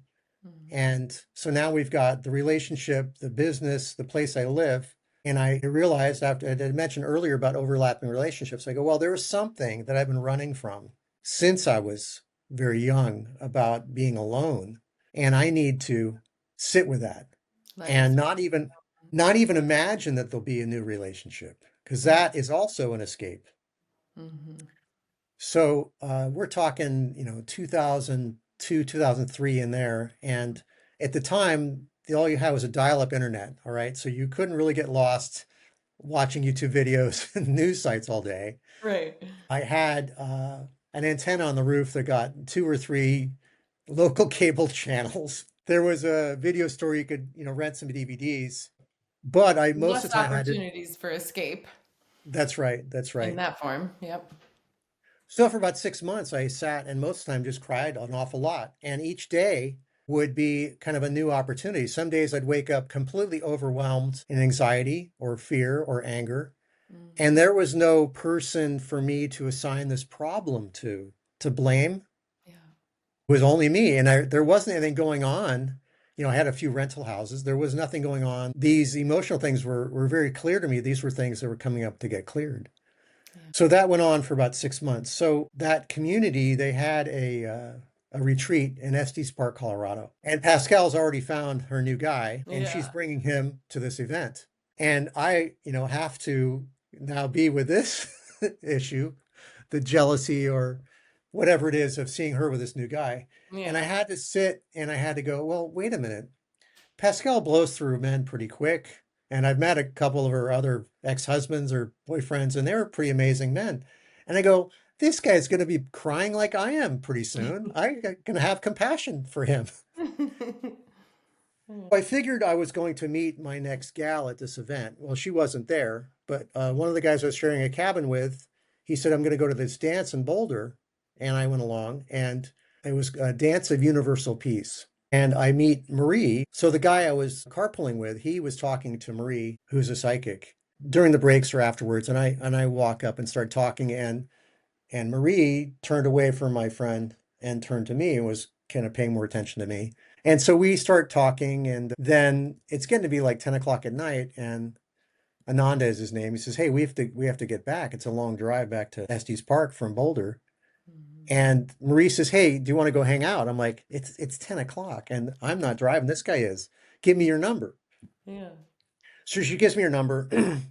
Mm.
And so now we've got the relationship, the business, the place I live. And I realized after I had mentioned earlier about overlapping relationships, I go, well, there was something that I've been running from. since I was very young about being alone. And I need to sit with that
Let
and
yourself.
not even imagine that there'll be a new relationship because
Yeah.
that is also an escape.
Hmm.
So we're talking, 2002, 2003 in there. And at the time, all you had was a dial-up internet. All right. So you couldn't really get lost watching YouTube videos and news sites all day.
Right.
I had an antenna on the roof that got two or three local cable channels. There was a video store you could, rent some DVDs, but I most of
Less
the time had to.
opportunities for escape
That's right. That's
in
right.
that form. Yep.
So for about 6 months, I sat and most of the time just cried an awful lot. And each day would be kind of a new opportunity. Some days I'd wake up completely overwhelmed in anxiety or fear or anger. And
Hmm.
there was no person for me to assign this problem to blame.
Yeah.
It was only me. And there wasn't anything going on. I had a few rental houses. There was nothing going on. These emotional things were very clear to me. These were things that were coming up to get cleared.
Yeah.
So that went on for about 6 months. So that community, they had a retreat in Estes Park, Colorado. And Pascal's already found her new guy, and she's
Yeah.
bringing him to this event. And I, have to now be with this issue, the jealousy or whatever it is of seeing her with this new guy. And I
Yeah.
had to sit and I had to go, well, wait a minute. Pascal blows through men pretty quick. And I've met a couple of her other ex-husbands or boyfriends, and they were pretty amazing men. And I go, this guy's going to be crying like I am pretty soon. I'm going to have compassion for him. I figured I was going to meet my next gal at this event. Well, she wasn't there, but one of the guys I was sharing a cabin with, he said, I'm going to go to this dance in Boulder. And I went along, and it was a dance of universal peace. And I meet Marie. So the guy I was carpooling with, he was talking to Marie, who's a psychic, during the breaks or afterwards. And I walk up and start talking, and Marie turned away from my friend and turned to me and was kind of paying more attention to me. And so we start talking, and then it's getting to be like 10 o'clock at night. And Ananda is his name. He says, "Hey, we have to get back. It's a long drive back to Estes Park from Boulder."
Mhm.
And Marie says, "Hey, do you want to go hang out?" I'm like, "It's 10 o'clock, and I'm not driving. This guy is. Give me your number."
Yeah.
So she gives me her number,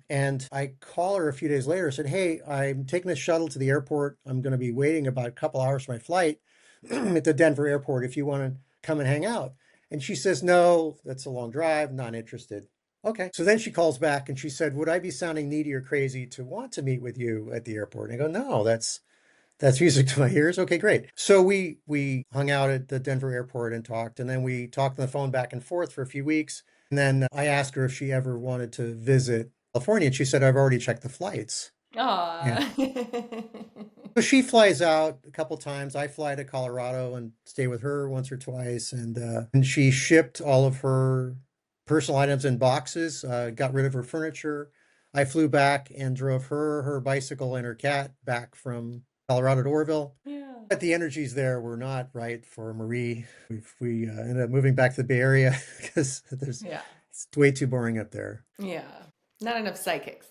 and I call her a few days later. Said, "Hey, I'm taking a shuttle to the airport. I'm going to be waiting about a couple hours for my flight at the Denver airport. If you want to come and hang out." And she says, "No, that's a long drive. Not interested." Okay. So then she calls back and she said, "Would I be sounding needy or crazy to want to meet with you at the airport?" And I go, "No, that's music to my ears. Okay, great." So we hung out at the Denver airport and talked, and then we talked on the phone back and forth for a few weeks. And then I asked her if she ever wanted to visit California, and she said, "I've already checked the flights." Yeah.
Aw.
So she flies out a couple times. I fly to Colorado and stay with her once or twice, and she shipped all of her personal items in boxes, got rid of her furniture. I flew back and drove her bicycle, and her cat back from Colorado to Orville.
Yeah.
But the energies there were not right for Marie. We ended up moving back to the Bay Area because
Yeah.
it's way too boring up there.
Yeah. Not enough psychics.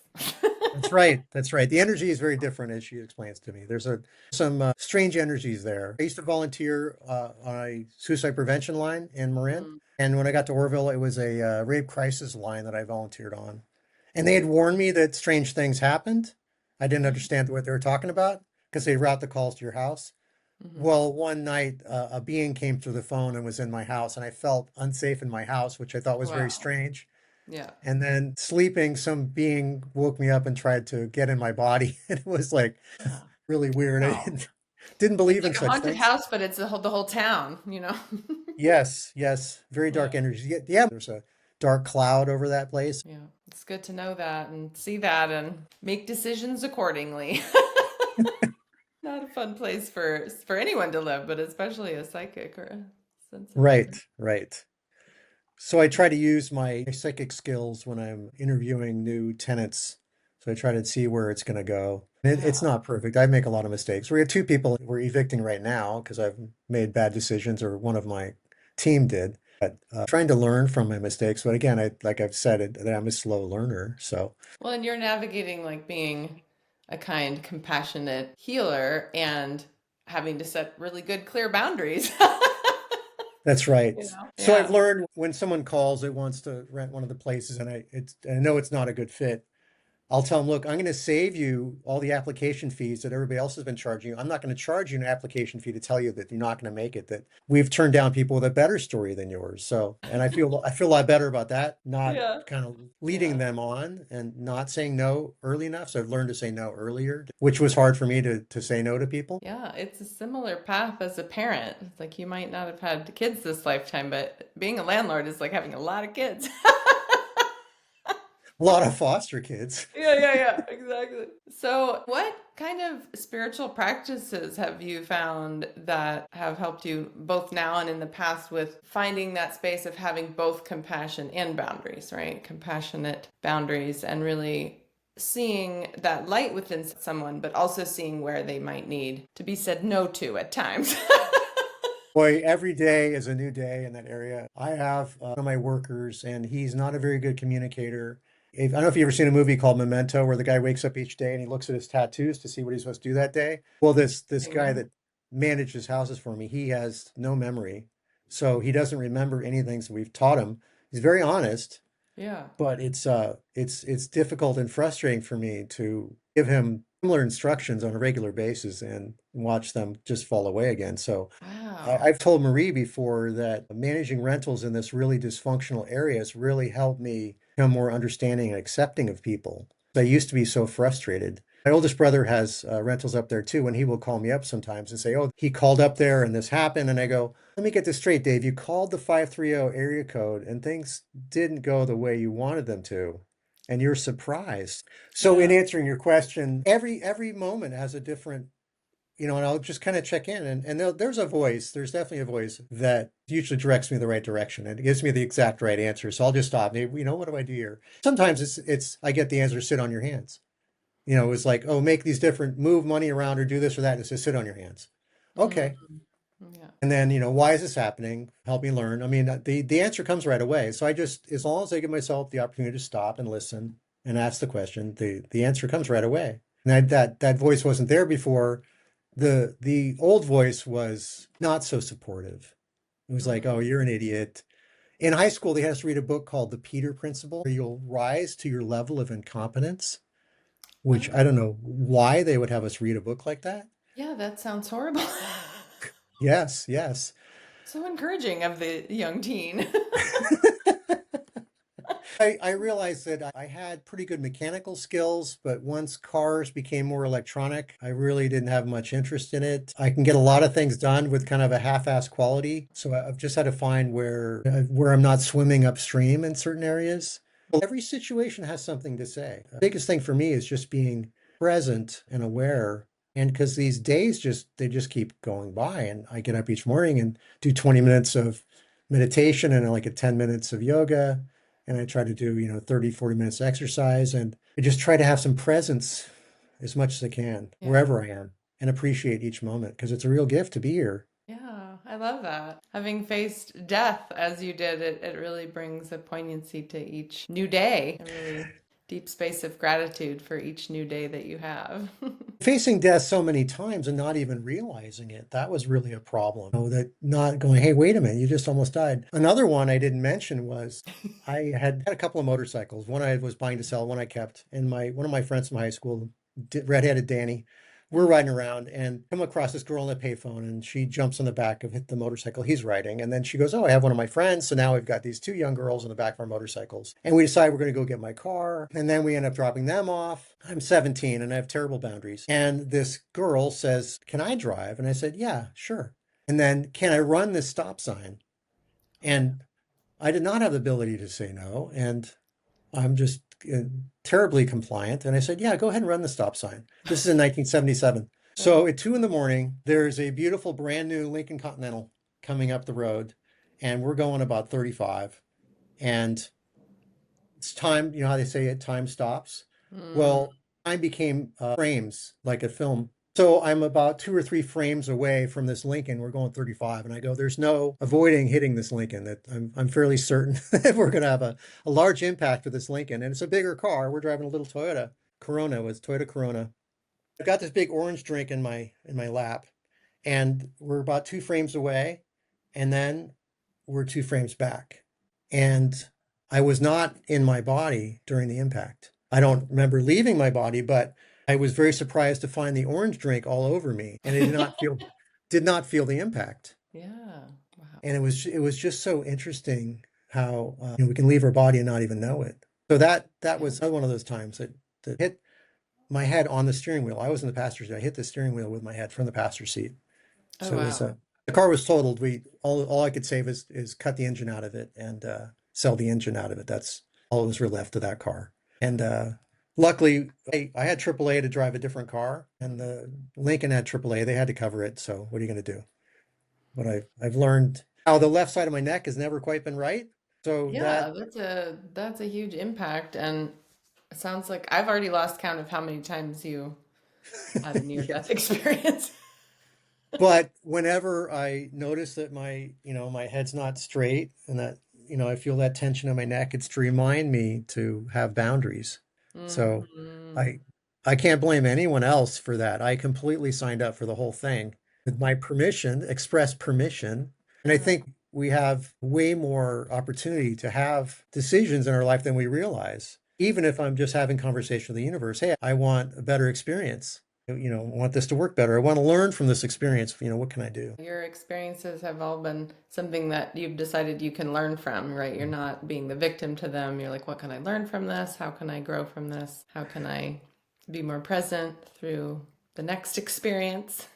That's right. That's right. The energy is very different, as she explains to me. There's some strange energies there. I used to volunteer on a suicide prevention line in Marin,
Mm.
and when I got to Orville, it was a rape crisis line that I volunteered on. And they had warned me that strange things happened. I didn't understand what they were talking about because they route the calls to your house.
Mhm.
Well, one night a being came through the phone and was in my house, and I felt unsafe in my house, which I thought was very
Wow.
strange.
Yeah.
And then sleeping, some being woke me up and tried to get in my body. And it was like
Yeah.
really weird. I
Wow.
didn't
It's
believe in
like a
such
haunted
things.
house, but it's the whole town, you know?
Yes, yes, very dark
Yeah.
energy. Yeah, yeah, there's a dark cloud over that place.
Yeah. It's good to know that and see that and make decisions accordingly. Not a fun place for anyone to live, but especially a psychic or a sensitive.
Right, right. So I try to use my psychic skills when I'm interviewing new tenants. So I try to see where it's going to go. It's
Yeah.
not perfect. I make a lot of mistakes. We have two people we're evicting right now because I've made bad decisions, or one of my team did. But trying to learn from my mistakes. But again, like I've said, that I'm a slow learner. So
Well, and you're navigating like being a kind, compassionate healer and having to set really good, clear boundaries.
That's right.
You know?
So I've
Yeah.
learned when someone calls that wants to rent one of the places and I know it's not a good fit, I'll tell them, look, I'm going to save you all the application fees that everybody else has been charging you. I'm not going to charge you an application fee to tell you that you're not going to make it, that we've turned down people with a better story than yours. So, and I feel a lot better about that, not
Yeah.
kind of leading
Yeah.
them on and not saying no early enough. So I've learned to say no earlier, which was hard for me to say no to people.
Yeah, it's a similar path as a parent. It's like you might not have had kids this lifetime, but being a landlord is like having a lot of kids.
A lot of foster kids.
Yeah, exactly. So, what kind of spiritual practices have you found that have helped you both now and in the past with finding that space of having both compassion and boundaries, right? Compassionate boundaries and really seeing that light within someone, but also seeing where they might need to be said no to at times.
Boy, every day is a new day in that area. I have one of my workers, and he's not a very good communicator. I don't know if you've ever seen a movie called Memento, where the guy wakes up each day and he looks at his tattoos to see what he's supposed to do that day. Well, this guy
Amen.
that manages houses for me, he has no memory, so he doesn't remember anything that we've taught him. He's very honest,
Yeah.
but it's difficult and frustrating for me to give him similar instructions on a regular basis and watch them just fall away again. So
Wow.
I've told Marie before that managing rentals in this really dysfunctional area has really helped me become more understanding and accepting of people. I used to be so frustrated. My oldest brother has rentals up there too, and he will call me up sometimes and say, "Oh, he called up there and this happened." And I go, "Let me get this straight, Dave. You called the 530 area code and things didn't go the way you wanted them to, and you're surprised." So in
Yeah.
answering your question, every moment has a different, and I'll just kind of check in and there's a voice, there's definitely a voice that usually directs me in the right direction and it gives me the exact right answer. So I'll just stop. What do I do here? Sometimes I get the answer, sit on your hands. It's like, oh, make these different, move money around or do this or that. And it says, sit on your hands.
Mm,
Okay.
yeah.
And then, why is this happening? Help me learn. I mean, the answer comes right away. So I just, as long as I give myself the opportunity to stop and listen and ask the question, the answer comes right away. And that voice wasn't there before. The old voice was not so supportive. It was like, oh,
Mm.
you're an idiot. In high school, they had us read a book called The Peter Principle, where you'll rise to your level of incompetence, which I don't
Oh,
know why they would have us read a book like that.
yeah, that sounds horrible.
Yes, yes.
So encouraging of the young teen.
I realized that I had pretty good mechanical skills, but once cars became more electronic, I really didn't have much interest in it. I can get a lot of things done with kind of a half-ass quality, so I've just had to find where I'm not swimming upstream in certain areas. Well, every situation has something to say. The biggest thing for me is just being present and aware. And because these days they just keep going by, and I get up each morning and do 20 minutes of meditation and like 10 minutes of yoga and I try to do, 30, 40 minutes exercise. And I just try to have some presence as much as I can,
Yeah.
wherever I am, and appreciate each moment because it's a real gift to be here.
Yeah, I love that. Having faced death as you did, it really brings a poignancy to each new day, a really deep space of gratitude for each new day that you have.
Facing death so many times and not even realizing it, that was really a problem. That not going, hey, wait a minute, you just almost died. Another one I didn't mention was I had a couple of motorcycles. One I was buying to sell, one I kept. And one of my friends from high school, redheaded Danny, we're
Mm.
riding around and come across this girl in a payphone and she jumps on the back of the motorcycle he's riding. And then she goes, oh, I have one of my friends. So now we've got these two young girls in the back of our motorcycles. And we decide we're going to go get my car. And then we end up dropping them off. I'm 17 and I have terrible boundaries. And this girl says, can I drive? And I said, yeah, sure. And then, can I run this stop sign?
Oh, yeah.
And I did not have the ability to say no. And I'm just terribly compliant. And I said, yeah, go ahead and run the stop sign. This is in 1977.
Uh-huh.
So at 2 in the morning, there's a beautiful brand new Lincoln Continental coming up the road. And we're going about 35. And it's time, you know how they say it, time stops?
Mm.
Well, time became frames like a film. So I'm about 2 or 3 frames away from this Lincoln. We're going 35, and I go, "There's no avoiding hitting this Lincoln. That I'm fairly certain that we're going to have a large impact with this Lincoln, and it's a bigger car. We're driving a little Toyota Corona. It was Toyota Corona. I've got this big orange drink in my lap, and we're about 2 frames away, and then we're 2 frames back. And I was not in my body during the impact. I don't remember leaving my body, but I was very surprised to find the orange drink all over me, and I did not feel the impact.
Yeah. Wow.
And it was just so interesting how we can leave our body and not even know it. So that
Yeah.
was another one of those times that hit my head on the steering wheel. I was in the passenger seat. I hit the steering wheel with my head from the passenger seat.
Oh,
So it was
wow.
the car was totaled. We all I could save is cut the engine out of it and sell the engine out of it. That's all that was really left of that car. And luckily, I had AAA to drive a different car, and the Lincoln had AAA. They had to cover it. So what are you going to do? But I've learned how the left side of my neck has never quite been right. So that
Yeah, that's a huge impact, and it sounds like I've already lost count of how many times you had a
yeah.
near-death experience.
But whenever I notice that my head's not straight and that, I feel that tension in my neck, it's to remind me to have boundaries. So
Hmm.
I I can't blame anyone else for that. I completely signed up for the whole thing with my permission, express permission. And I
Right.
think we have way more opportunity to have decisions in our life than we realize. Even if I'm just having conversation with the universe, hey, I want a better experience. I want this to work better. I want to learn from this experience. What can I do?
Your experiences have all been something that you've decided you can learn from, right? You're not being the victim to them. You're like, what can I learn from this? How can I grow from this? How can I be more present through the next experience?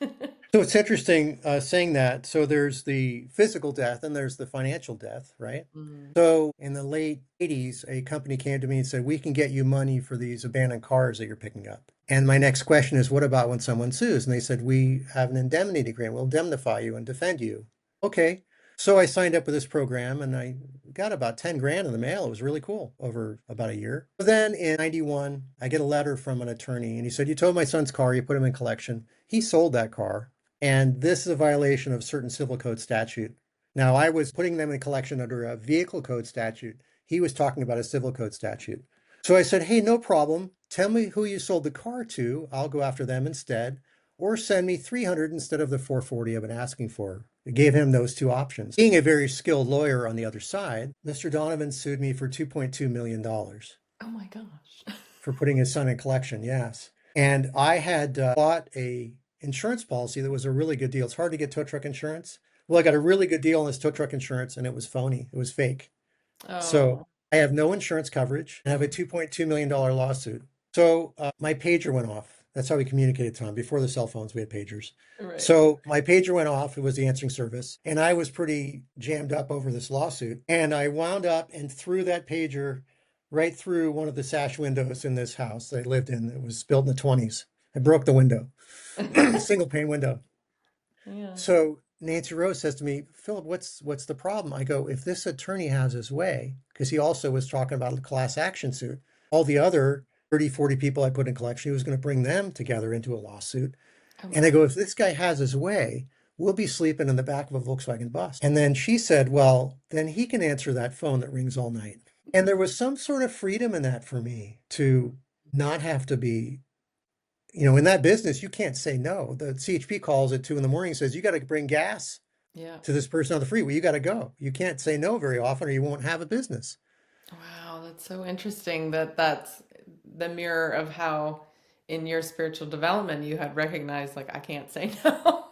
So it's interesting saying that. So there's the physical death and there's the financial death, right?
Mm.
So in the late 80s, a company came to me and said, we can get you money for these abandoned cars that you're picking up. And my next question is, what about when someone sues? And they said, we have an indemnity agreement. We'll indemnify you and defend you. Okay. So I signed up with this program and I got about 10 grand in the mail. It was really cool over about a year. But then in 91, I get a letter from an attorney and he said, you towed my son's car, you put him in collection. He sold that car. And this is a violation of certain civil code statute. Now, I was putting them in collection under a vehicle code statute. He was talking about a civil code statute. So I said, hey, no problem. Tell me who you sold the car to. I'll go after them instead. Or send me 300 instead of the 440 I've been asking for. I gave him those two options. Being a very skilled lawyer on the other side, Mr. Donovan sued me for $2.2 million dollars
Oh my gosh.
for putting his son in collection. Yes. And I had bought a insurance policy that was a really good deal. It's hard to get tow truck insurance. Well, I got a really good deal on this tow truck insurance and it was phony. It was fake. So
Oh.
I have no insurance coverage and I have a $2.2 million lawsuit. So my pager went off. That's how we communicated, Tom. Before the cell phones, we had pagers.
Right.
So my pager went off. It was the answering service. And I was pretty jammed up over this lawsuit. And I wound up and threw that pager right through one of the sash windows in this house that I lived in. It was built in the 20s. I broke the window, single pane window.
Yeah.
So Nancy Rose says to me, Philip, what's the problem? I go, if this attorney has his way, because he also was talking about a class action suit, all the other 30, 40 people I put in collection, he was going to bring them together into a lawsuit.
Oh
And I go,
wow.
if this guy has his way, we'll be sleeping in the back of a Volkswagen bus. And then she said, well, then he can answer that phone that rings all night. And there was some sort of freedom in that for me to not have to be, in that business, you can't say no. The CHP calls at 2 in the morning and says, you got to bring gas
Yeah.
to this person on the freeway. You got to go. You can't say no very often or you won't have a business.
Wow, that's so interesting that that's the mirror of how in your spiritual development you had recognized like I can't say no.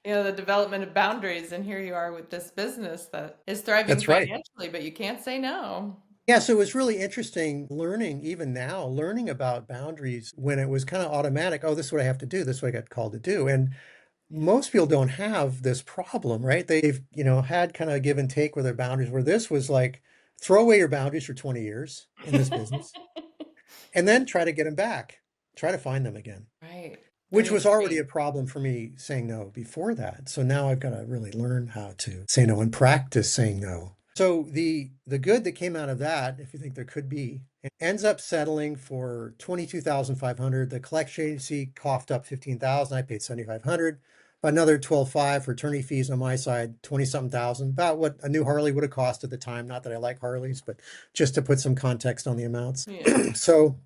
The development of boundaries and here you are with this business that is thriving
That's right.
financially, but you can't say no.
Yeah, so it was really interesting learning, even now, learning about boundaries when it was kind of automatic. Oh, this is what I have to do. This is what I got called to do. And
Yeah.
most people don't have this problem, right? They've, had kind of give and take with their boundaries, where this was like, throw away your boundaries for 20 years in this business and then try to get them back, try to find them again,
Right.
which
Very
was already
free.
a problem for me saying no before that. So now I've got to really learn how to say no and practice saying no. So the good that came out of that, if you think there could be, it ends up settling for 22,500. The collection agency coughed up 15,000. I paid 7,500. Another 12,500 for attorney fees on my side, 20 something thousand, about what a new Harley would have cost at the time. Not that I like Harleys, but just to put some context on the amounts.
Yeah.
So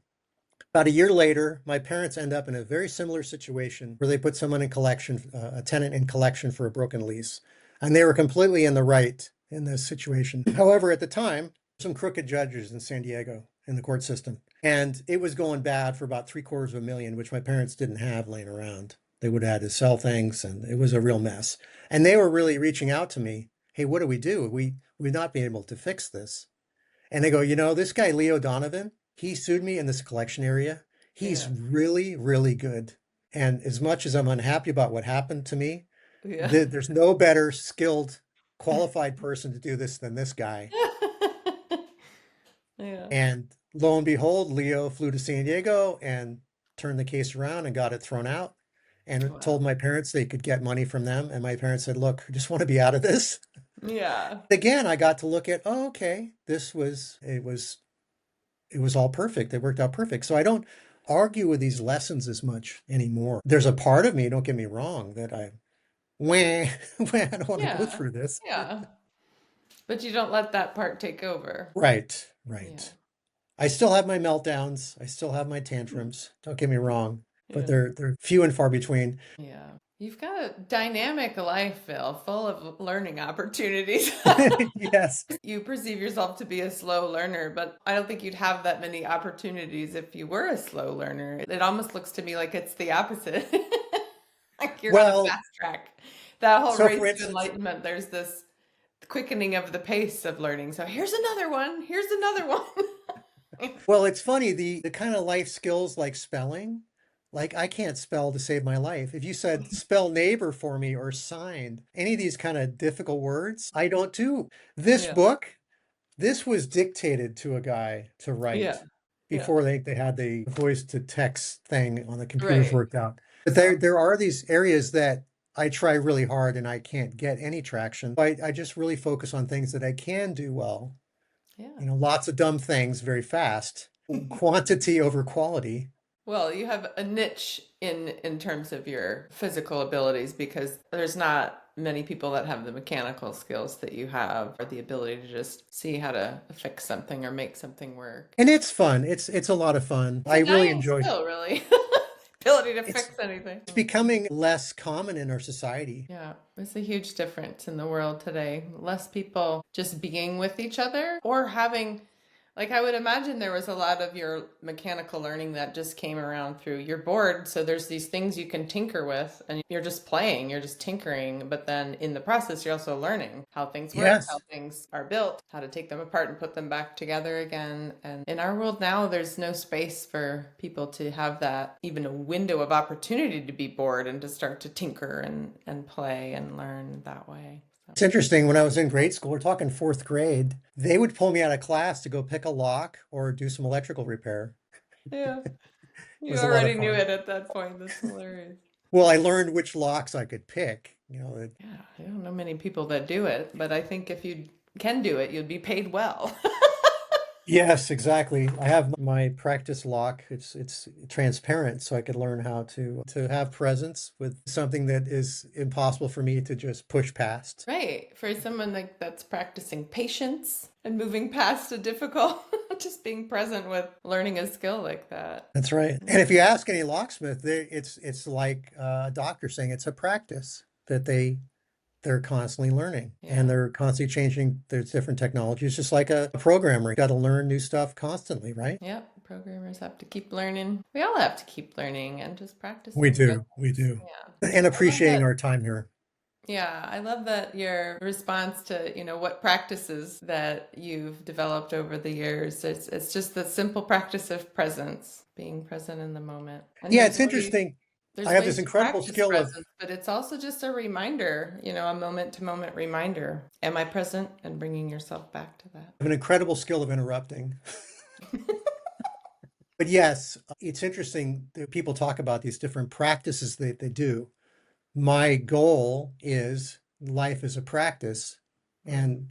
About a year later, my parents end up in a very similar situation where they put someone in collection, a tenant in collection for a broken lease. And they were completely in the right in this situation. However, at the time, some crooked judges in San Diego in the court system. And it was going bad for about three-quarters of a million, which my parents didn't have laying around. They would have had to sell things, and it was a real mess. And they were really reaching out to me. Hey, what do we do? We've not been able to fix this. And they go, this guy, Leo Donovan, he sued me in this collection area. He's
Yeah.
really, really good. And as much as I'm unhappy about what happened to me,
Yeah.
there's no better skilled, qualified person to do this than this guy.
Yeah.
And lo and behold, Leo flew to San Diego and turned the case around and got it thrown out and told
Wow.
my parents they could get money from them. And my parents said, look, I just want to be out of this.
Yeah.
Again, I got to look at, oh, okay, it was all perfect. It worked out perfect. So I don't argue with these lessons as much anymore. There's a part of me, don't get me wrong, that wah, I don't want to go
Yeah.
through this.
Yeah. But you don't let that part take over.
Right,
Yeah.
right. I still have my meltdowns. I still have my tantrums. Don't get me wrong, but
Yeah.
they're few and far between.
Yeah. You've got a dynamic life, Phil, full of learning opportunities.
Yes.
You perceive yourself to be a slow learner, but I don't think you'd have that many opportunities if you were a slow learner. It almost looks to me like it's the opposite. Like you're on a
Well,
fast track. That whole
so
race
for
to
instance,
enlightenment, there's this quickening of the pace of learning. So here's another one. Here's another one.
well, it's funny, the kind of life skills like spelling, like I can't spell to save my life. If you said spell neighbor for me or signed, any of these kind of difficult words, I don't do. This
Yeah.
book, this was dictated to a guy to
Yeah.
write
Yeah.
before they had the voice to text thing on the computers
Right.
worked out. But
So,
there are these areas that I try really hard and I can't get any traction. I just really focus on things that I can do well.
yeah.
Lots of dumb things very fast. Quantity over quality.
Well, you have a niche in terms of your physical abilities because there's not many people that have the mechanical skills that you have or the ability to just see how to fix something or make something work.
And it's fun. It's a lot of fun.
It's
I
a
really
dying
enjoy
skill, really. Ability to
it's
fix anything.
it's becoming less common in our society.
Yeah, it's a huge difference in the world today. Less people just being with each other or having, like, I would imagine there was a lot of your mechanical learning that just came around through your board. So there's these things you can tinker with and you're just playing, you're just tinkering. But then in the process, you're also learning how things work, how
Yes.
things are built, how to take them apart and put them back together again. And in our world now, there's no space for people to have that, even a window of opportunity to be bored and to start to tinker and play and learn that way. So,
It's interesting. When I was in grade school, we're talking fourth grade, they would pull me out of class to go pick a lock or do some electrical repair.
yeah,
It
you
was a lot of
already knew
fun.
it at that point. That's hilarious.
Well, I learned which locks I could pick.
Yeah, I don't know many people that do it, but I think if you can do it, you'd be paid well.
Yes, exactly. I have my practice lock. It's transparent, so I could learn how to have presence with something that is impossible for me to just push past.
Right. For someone like that's practicing patience and moving past a difficult, just being present with learning a skill like that.
That's right. And if you ask any locksmith, it's like a doctor saying it's a practice that they're constantly learning and
Yeah.
they're constantly changing. There's different technologies, just like a programmer. You got to learn new stuff constantly, right?
Yep. Programmers have to keep learning. We all have to keep learning and just
We
practicing
do. We
presence.
do.
Yeah.
And
I love
appreciating
that.
our time here.
Yeah, I love that your response to, what practices that you've developed over the years. It's just the simple practice of presence, being present in the moment. And
Yeah, it's interesting. I
there's
have this
ways to
incredible
practice
skill of
presence, but it's also just a reminder, a moment to moment reminder. Am I present? And bringing yourself back to that.
an incredible skill of interrupting. But yes, it's interesting that people talk about these different practices that they do. My goal is life is a practice
Mm.
and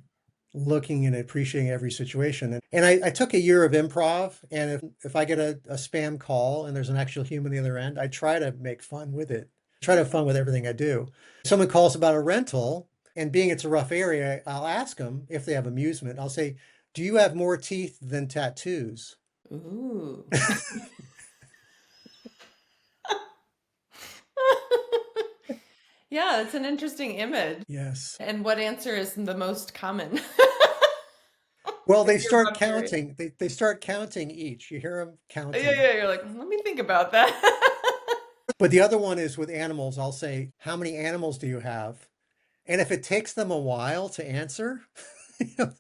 looking and appreciating every situation. And I took a year of improv, and if I get a spam call and there's an actual human on the other end, I try to make fun with it. Try to have fun with everything I do. If someone calls about a rental, and being it's a rough area, I'll ask them if they have amusement. I'll say, "Do you have more teeth than tattoos?"
Ooh. Yeah, it's an interesting image.
Yes.
And what answer is the most common?
Well,
In
they
your
start
population.
counting. They start counting each. You hear them
Yeah,
counting.
yeah, you're like, let me think about that.
But the other one is with animals. I'll say, how many animals do you have? And if it takes them a while to answer,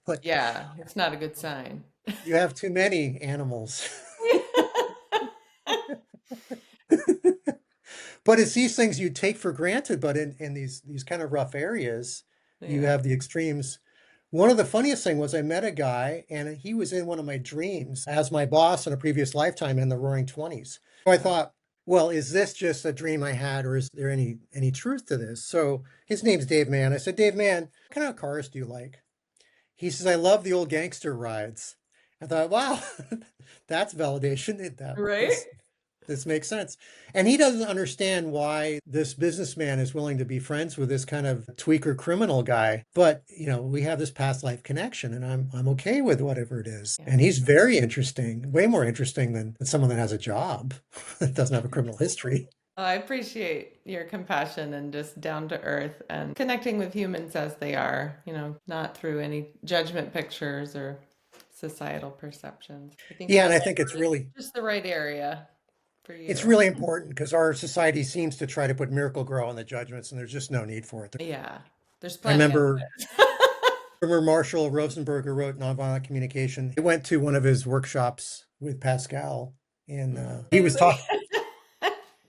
like
Yeah, it's not a good sign.
you have too many animals. But it's these things you take for granted, but in these kind of rough areas, you
Yeah.
have the extremes. One of the funniest thing was I met a guy and he was in one of my dreams as my boss in a previous lifetime in the roaring 20s. So I
Wow.
thought, well, is this just a dream I had or is there any truth to this? So his name's Dave Mann. I said, Dave Mann, what kind of cars do you like? He says, I love the old gangster rides. I thought, wow, that's validation. That
Right?
this makes sense. And he doesn't understand why this businessman is willing to be friends with this kind of tweaker criminal guy. But, we have this past life connection and I'm okay with whatever it is.
Yeah.
And he's very interesting, way more interesting than someone that has a job that doesn't have a criminal history.
I appreciate your compassion and just down to earth and connecting with humans as they are, not through any judgment pictures or societal perceptions. I think
Yeah, and
that's
I think
just the right area for
it's
you.
really important because our society seems to try to put Miracle Grow on the judgments, and there's just no need for it.
Yeah, there's
I
plenty of
remember
it.
Remember Marshall Rosenberg, who wrote Nonviolent Communication. I went to one of his workshops with Pascal, and
Amazing.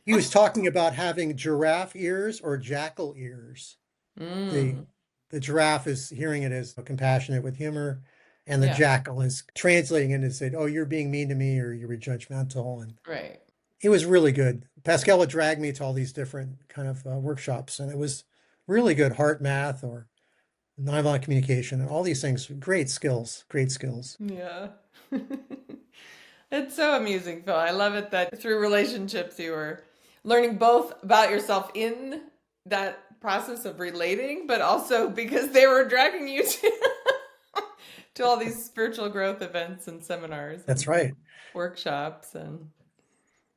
he was talking about having giraffe ears or jackal ears. The
Mm,
the giraffe is hearing it as compassionate with humor, and the
yeah,
jackal is translating it and said, "Oh, you're being mean to me, or you were judgmental." And
right.
it was really good. Pascal would drag me to all these different kind of workshops, and it was really good. Heart math or nonviolent communication and all these things. Great skills, great skills.
Yeah. It's so amusing, Phil. I love it that through relationships you were learning both about yourself in that process of relating, but also because they were dragging you to to all these spiritual growth events and seminars
That's
and
right.
workshops and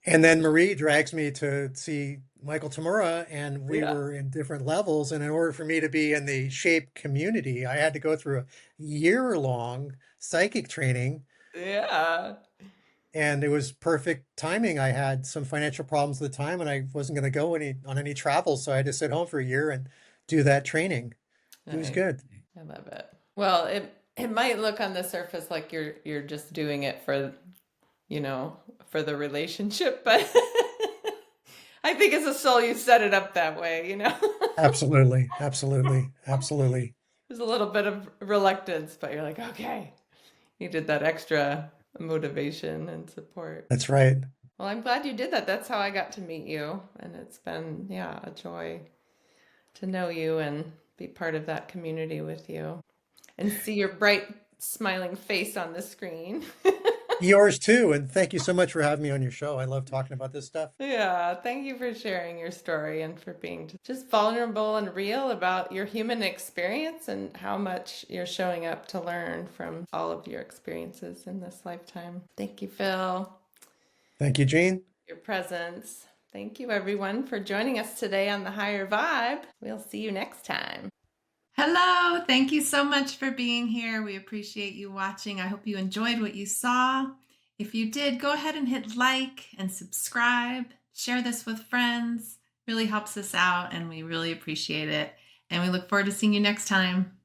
And then Marie drags me to see Michael Tamura, and we
yeah.
were in different levels. And in order for me to be in the SHAPE community, I had to go through a year-long psychic training,
Yeah.
and it was perfect timing. I had some financial problems at the time, and I wasn't going to go on any travel, so I had to sit home for a year and do that training. It was
Nice.
good.
I love it. Well, it might look on the surface like you're just doing it you know, for the relationship, but I think as a soul you set it up that way.
Absolutely, absolutely, absolutely.
There's a little bit of reluctance, but you're like, okay, you did that extra motivation and support.
That's right.
Well, I'm glad you did that. That's how I got to meet you. And it's been, yeah, a joy to know you and be part of that community with you and see your bright, smiling face on the screen.
Yours too. And thank you so much for having me on your show. I love talking about this stuff.
Yeah, thank you for sharing your story and for being just vulnerable and real about your human experience and how much you're showing up to learn from all of your experiences in this lifetime. Thank you, Phil,
Thank you, Jean.
your presence. Thank you, everyone, for joining us today on The Higher Vibe. We'll see you next time. Hello, thank you so much for being here. We appreciate you watching. I hope you enjoyed what you saw. If you did, go ahead and hit like and subscribe. Share this with friends. Really helps us out and we really appreciate it. And we look forward to seeing you next time.